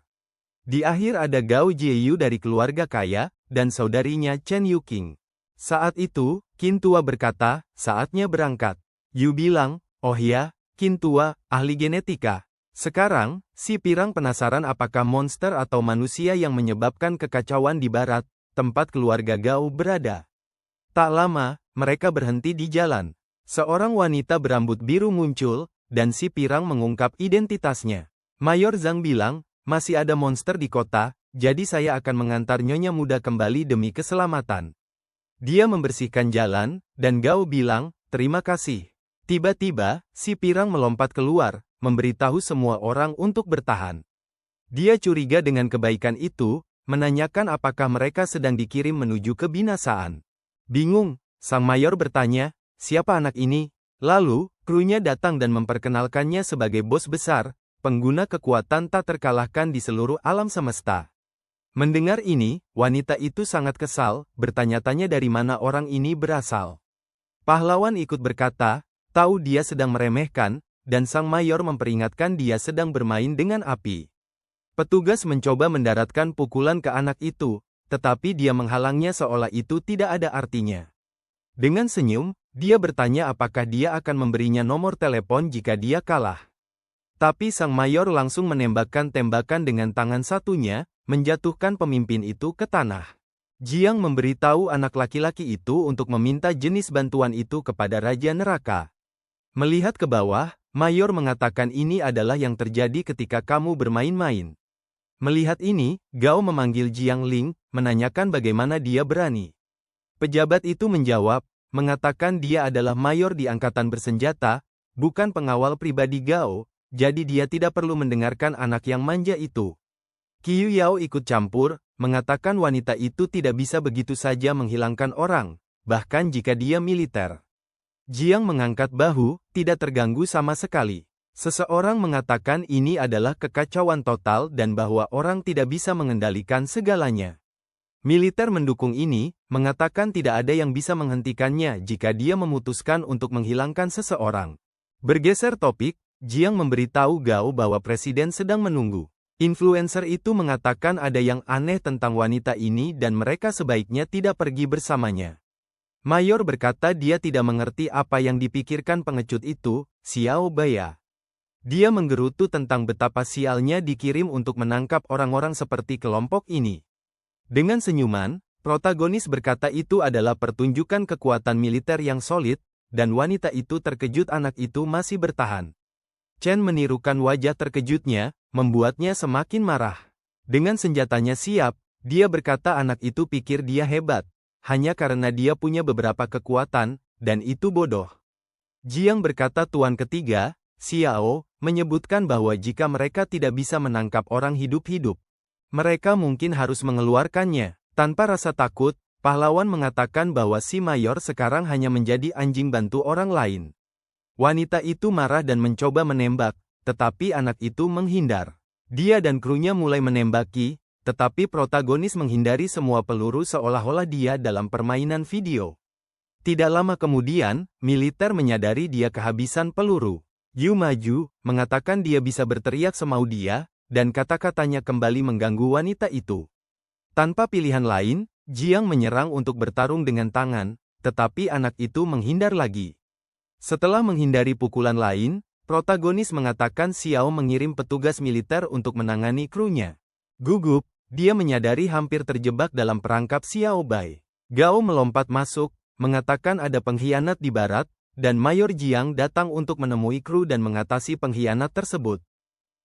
Di akhir ada Gao Jieyu dari keluarga kaya, dan saudarinya Chen Yuqing. Saat itu, Qin tua berkata, saatnya berangkat. Yu bilang, oh ya, Qin tua, ahli genetika. Sekarang, si pirang penasaran apakah monster atau manusia yang menyebabkan kekacauan di barat, tempat keluarga Gao berada. Tak lama, mereka berhenti di jalan. Seorang wanita berambut biru muncul, dan si pirang mengungkap identitasnya. Mayor Zhang bilang, masih ada monster di kota, jadi saya akan mengantar nyonya muda kembali demi keselamatan. Dia membersihkan jalan, dan Gao bilang, terima kasih. Tiba-tiba, si pirang melompat keluar, memberitahu semua orang untuk bertahan. Dia curiga dengan kebaikan itu, menanyakan apakah mereka sedang dikirim menuju kebinasaan. Bingung, sang mayor bertanya, siapa anak ini? Lalu, krunya datang dan memperkenalkannya sebagai bos besar, pengguna kekuatan tak terkalahkan di seluruh alam semesta. Mendengar ini, wanita itu sangat kesal, bertanya-tanya dari mana orang ini berasal. Pahlawan ikut berkata, tahu dia sedang meremehkan, dan sang mayor memperingatkan dia sedang bermain dengan api. Petugas mencoba mendaratkan pukulan ke anak itu, tetapi dia menghalangnya seolah itu tidak ada artinya. Dengan senyum, dia bertanya apakah dia akan memberinya nomor telepon jika dia kalah. Tapi sang mayor langsung menembakkan tembakan dengan tangan satunya, menjatuhkan pemimpin itu ke tanah. Jiang memberitahu anak laki-laki itu untuk meminta jenis bantuan itu kepada Raja Neraka. Melihat ke bawah, mayor mengatakan ini adalah yang terjadi ketika kamu bermain-main. Melihat ini, Gao memanggil Jiang Ling, menanyakan bagaimana dia berani. Pejabat itu menjawab, mengatakan dia adalah mayor di angkatan bersenjata, bukan pengawal pribadi Gao, jadi dia tidak perlu mendengarkan anak yang manja itu. Qiyu Yao ikut campur, mengatakan wanita itu tidak bisa begitu saja menghilangkan orang, bahkan jika dia militer. Jiang mengangkat bahu, tidak terganggu sama sekali. Seseorang mengatakan ini adalah kekacauan total dan bahwa orang tidak bisa mengendalikan segalanya. Militer mendukung ini, mengatakan tidak ada yang bisa menghentikannya jika dia memutuskan untuk menghilangkan seseorang. Bergeser topik, Jiang memberitahu Gao bahwa presiden sedang menunggu. Influencer itu mengatakan ada yang aneh tentang wanita ini dan mereka sebaiknya tidak pergi bersamanya. Mayor berkata dia tidak mengerti apa yang dipikirkan pengecut itu, Xiao Baya. Dia menggerutu tentang betapa sialnya dikirim untuk menangkap orang-orang seperti kelompok ini. Dengan senyuman, protagonis berkata itu adalah pertunjukan kekuatan militer yang solid, dan wanita itu terkejut anak itu masih bertahan. Chen menirukan wajah terkejutnya, membuatnya semakin marah. Dengan senjatanya siap, dia berkata anak itu pikir dia hebat, hanya karena dia punya beberapa kekuatan, dan itu bodoh. Jiang berkata tuan ketiga, Xiao, menyebutkan bahwa jika mereka tidak bisa menangkap orang hidup-hidup, mereka mungkin harus mengeluarkannya. Tanpa rasa takut, pahlawan mengatakan bahwa si mayor sekarang hanya menjadi anjing bantu orang lain. Wanita itu marah dan mencoba menembak, tetapi anak itu menghindar. Dia dan krunya mulai menembaki, tetapi protagonis menghindari semua peluru seolah-olah dia dalam permainan video. Tidak lama kemudian, militer menyadari dia kehabisan peluru. Yu maju, mengatakan dia bisa berteriak semau dia, dan kata-katanya kembali mengganggu wanita itu. Tanpa pilihan lain, Jiang menyerang untuk bertarung dengan tangan, tetapi anak itu menghindar lagi. Setelah menghindari pukulan lain, protagonis mengatakan Xiao mengirim petugas militer untuk menangani krunya. Gugup, dia menyadari hampir terjebak dalam perangkap Xiao Bai. Gao melompat masuk, mengatakan ada pengkhianat di barat, dan Mayor Jiang datang untuk menemui kru dan mengatasi pengkhianat tersebut.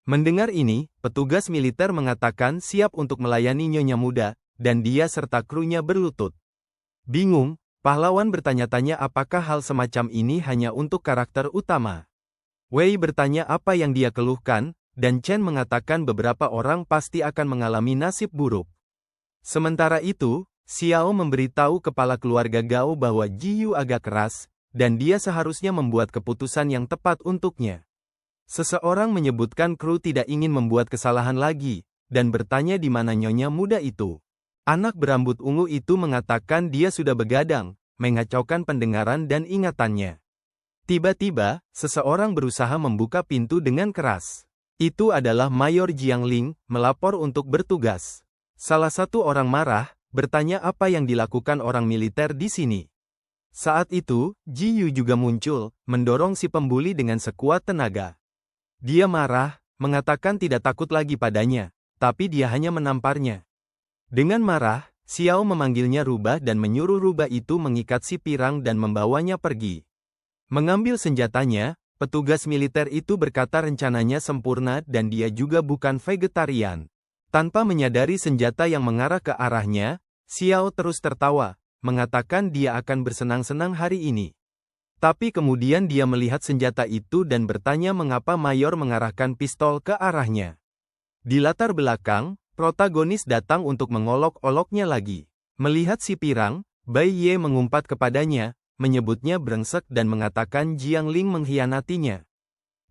Mendengar ini, petugas militer mengatakan siap untuk melayani Nyonya Muda, dan dia serta krunya berlutut. Bingung, pahlawan bertanya-tanya apakah hal semacam ini hanya untuk karakter utama. Wei bertanya apa yang dia keluhkan, dan Chen mengatakan beberapa orang pasti akan mengalami nasib buruk. Sementara itu, Xiao memberitahu kepala keluarga Gao bahwa Ji Yu agak keras, dan dia seharusnya membuat keputusan yang tepat untuknya. Seseorang menyebutkan kru tidak ingin membuat kesalahan lagi, dan bertanya di mana Nyonya Muda itu. Anak berambut ungu itu mengatakan dia sudah begadang, mengacaukan pendengaran dan ingatannya. Tiba-tiba, seseorang berusaha membuka pintu dengan keras. Itu adalah Mayor Jiangling, melapor untuk bertugas. Salah satu orang marah, bertanya apa yang dilakukan orang militer di sini. Saat itu, Ji Yu juga muncul, mendorong si pembuli dengan sekuat tenaga. Dia marah, mengatakan tidak takut lagi padanya, tapi dia hanya menamparnya. Dengan marah, Xiao memanggilnya rubah dan menyuruh rubah itu mengikat si pirang dan membawanya pergi. Mengambil senjatanya, petugas militer itu berkata rencananya sempurna dan dia juga bukan vegetarian. Tanpa menyadari senjata yang mengarah ke arahnya, Xiao terus tertawa, mengatakan dia akan bersenang-senang hari ini. Tapi kemudian dia melihat senjata itu dan bertanya mengapa Mayor mengarahkan pistol ke arahnya. Di latar belakang, protagonis datang untuk mengolok-oloknya lagi. Melihat si pirang, Bai Ye mengumpat kepadanya, menyebutnya brengsek dan mengatakan Jiangling mengkhianatinya.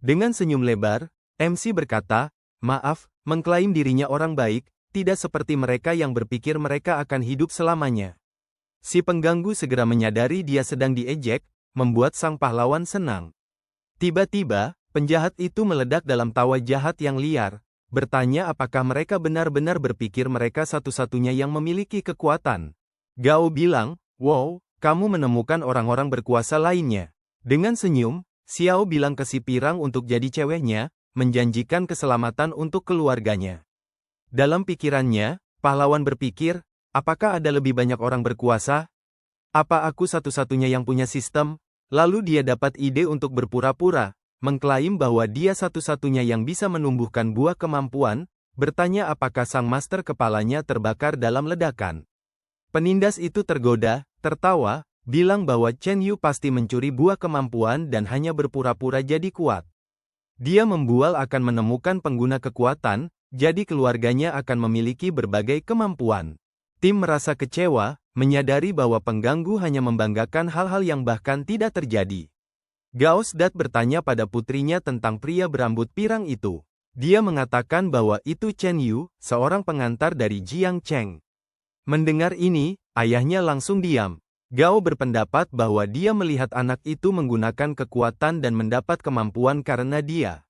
Dengan senyum lebar, MC berkata, maaf, mengklaim dirinya orang baik, tidak seperti mereka yang berpikir mereka akan hidup selamanya. Si pengganggu segera menyadari dia sedang diejek, membuat sang pahlawan senang. Tiba-tiba, penjahat itu meledak dalam tawa jahat yang liar, bertanya apakah mereka benar-benar berpikir mereka satu-satunya yang memiliki kekuatan. Gao bilang, wow, kamu menemukan orang-orang berkuasa lainnya. Dengan senyum, Xiao bilang ke si pirang untuk jadi ceweknya, menjanjikan keselamatan untuk keluarganya. Dalam pikirannya, pahlawan berpikir, apakah ada lebih banyak orang berkuasa? Apa aku satu-satunya yang punya sistem? Lalu dia dapat ide untuk berpura-pura, mengklaim bahwa dia satu-satunya yang bisa menumbuhkan buah kemampuan, bertanya apakah sang master kepalanya terbakar dalam ledakan. Penindas itu tergoda, tertawa, bilang bahwa Chen Yu pasti mencuri buah kemampuan dan hanya berpura-pura jadi kuat. Dia membual akan menemukan pengguna kekuatan, jadi keluarganya akan memiliki berbagai kemampuan. Tim merasa kecewa, menyadari bahwa pengganggu hanya membanggakan hal-hal yang bahkan tidak terjadi. Gao Zdat bertanya pada putrinya tentang pria berambut pirang itu. Dia mengatakan bahwa itu Chen Yu, seorang pengantar dari Jiang Cheng. Mendengar ini, ayahnya langsung diam. Gao berpendapat bahwa dia melihat anak itu menggunakan kekuatan dan mendapat kemampuan karena dia.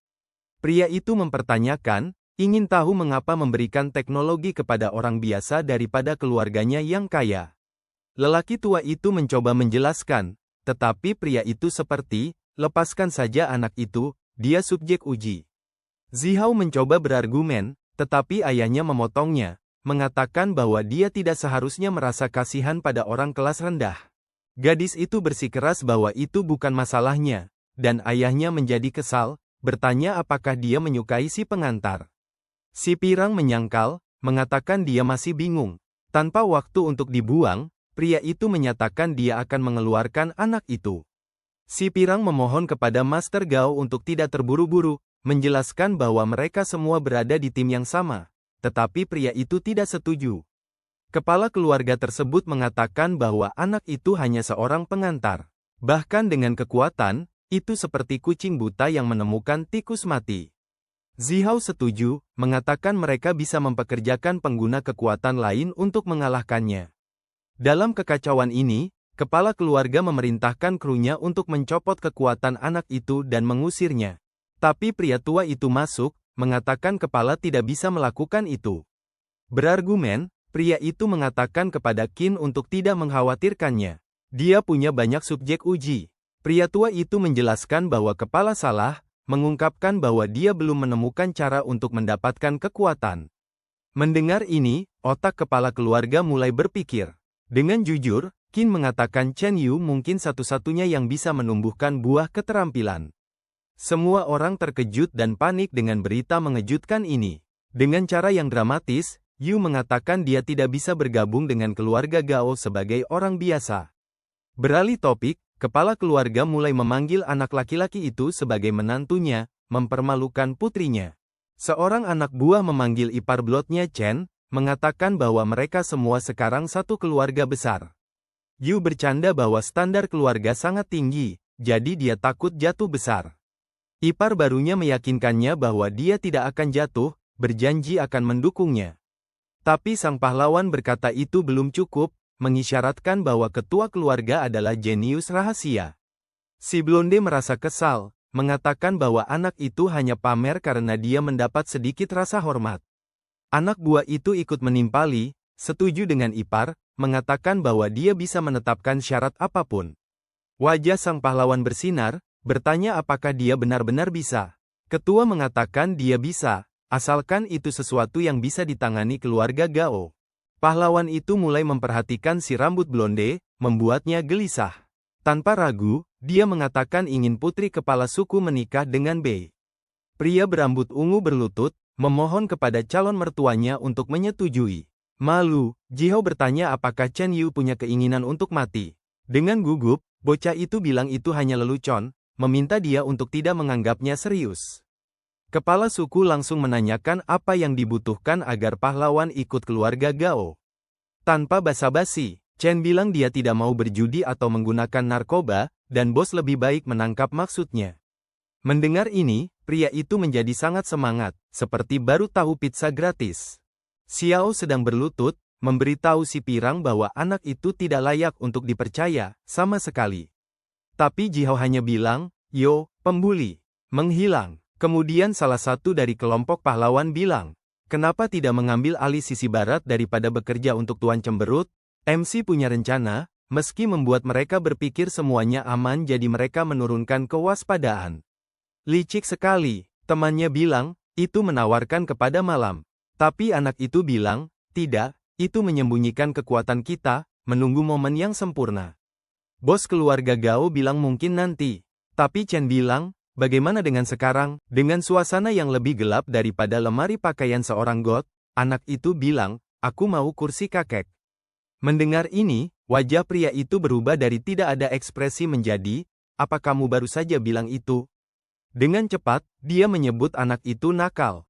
Pria itu mempertanyakan, ingin tahu mengapa memberikan teknologi kepada orang biasa daripada keluarganya yang kaya. Lelaki tua itu mencoba menjelaskan, tetapi pria itu seperti, lepaskan saja anak itu, dia subjek uji. Zihao mencoba berargumen, tetapi ayahnya memotongnya, mengatakan bahwa dia tidak seharusnya merasa kasihan pada orang kelas rendah. Gadis itu bersikeras bahwa itu bukan masalahnya, dan ayahnya menjadi kesal, bertanya apakah dia menyukai si pengantar. Si pirang menyangkal, mengatakan dia masih bingung. Tanpa waktu untuk dibuang, pria itu menyatakan dia akan mengeluarkan anak itu. Si pirang memohon kepada Master Gao untuk tidak terburu-buru, menjelaskan bahwa mereka semua berada di tim yang sama. Tetapi pria itu tidak setuju. Kepala keluarga tersebut mengatakan bahwa anak itu hanya seorang pengantar. Bahkan dengan kekuatan, itu seperti kucing buta yang menemukan tikus mati. Zihao setuju, mengatakan mereka bisa mempekerjakan pengguna kekuatan lain untuk mengalahkannya. Dalam kekacauan ini, kepala keluarga memerintahkan krunya untuk mencopot kekuatan anak itu dan mengusirnya. Tapi pria tua itu masuk, mengatakan kepala tidak bisa melakukan itu. Berargumen, pria itu mengatakan kepada Qin untuk tidak mengkhawatirkannya. Dia punya banyak subjek uji. Pria tua itu menjelaskan bahwa kepala salah, mengungkapkan bahwa dia belum menemukan cara untuk mendapatkan kekuatan. Mendengar ini, otak kepala keluarga mulai berpikir. Dengan jujur, Qin mengatakan Chen Yu mungkin satu-satunya yang bisa menumbuhkan buah keterampilan. Semua orang terkejut dan panik dengan berita mengejutkan ini. Dengan cara yang dramatis, Yu mengatakan dia tidak bisa bergabung dengan keluarga Gao sebagai orang biasa. Beralih topik, kepala keluarga mulai memanggil anak laki-laki itu sebagai menantunya, mempermalukan putrinya. Seorang anak buah memanggil ipar blotnya Chen, mengatakan bahwa mereka semua sekarang satu keluarga besar. Yu bercanda bahwa standar keluarga sangat tinggi, jadi dia takut jatuh besar. Ipar barunya meyakinkannya bahwa dia tidak akan jatuh, berjanji akan mendukungnya. Tapi sang pahlawan berkata itu belum cukup, mengisyaratkan bahwa ketua keluarga adalah jenius rahasia. Si blonde merasa kesal, mengatakan bahwa anak itu hanya pamer karena dia mendapat sedikit rasa hormat. Anak buah itu ikut menimpali, setuju dengan ipar, mengatakan bahwa dia bisa menetapkan syarat apapun. Wajah sang pahlawan bersinar, bertanya apakah dia benar-benar bisa. Ketua mengatakan dia bisa, asalkan itu sesuatu yang bisa ditangani keluarga Gao. Pahlawan itu mulai memperhatikan si rambut blonde, membuatnya gelisah. Tanpa ragu, dia mengatakan ingin putri kepala suku menikah dengan Bei. Pria berambut ungu berlutut, memohon kepada calon mertuanya untuk menyetujui. Malu, Jihao bertanya apakah Chen Yu punya keinginan untuk mati. Dengan gugup, bocah itu bilang itu hanya lelucon, meminta dia untuk tidak menganggapnya serius. Kepala suku langsung menanyakan apa yang dibutuhkan agar pahlawan ikut keluarga Gao. Tanpa basa-basi, Chen bilang dia tidak mau berjudi atau menggunakan narkoba, dan bos lebih baik menangkap maksudnya. Mendengar ini, pria itu menjadi sangat semangat, seperti baru tahu pizza gratis. Xiao sedang berlutut, memberitahu si pirang bahwa anak itu tidak layak untuk dipercaya, sama sekali. Tapi Jihao hanya bilang, "Yo, pembuli, menghilang." Kemudian salah satu dari kelompok pahlawan bilang, kenapa tidak mengambil alih sisi barat daripada bekerja untuk Tuan Cemberut? MC punya rencana, meski membuat mereka berpikir semuanya aman jadi mereka menurunkan kewaspadaan. Licik sekali, temannya bilang, itu menawarkan kepada malam. Tapi anak itu bilang, tidak, itu menyembunyikan kekuatan kita, menunggu momen yang sempurna. Bos keluarga Gao bilang mungkin nanti. Tapi Chen bilang, bagaimana dengan sekarang, dengan suasana yang lebih gelap daripada lemari pakaian seorang god? Anak itu bilang, aku mau kursi kakek. Mendengar ini, wajah pria itu berubah dari tidak ada ekspresi menjadi, apa kamu baru saja bilang itu? Dengan cepat, dia menyebut anak itu nakal.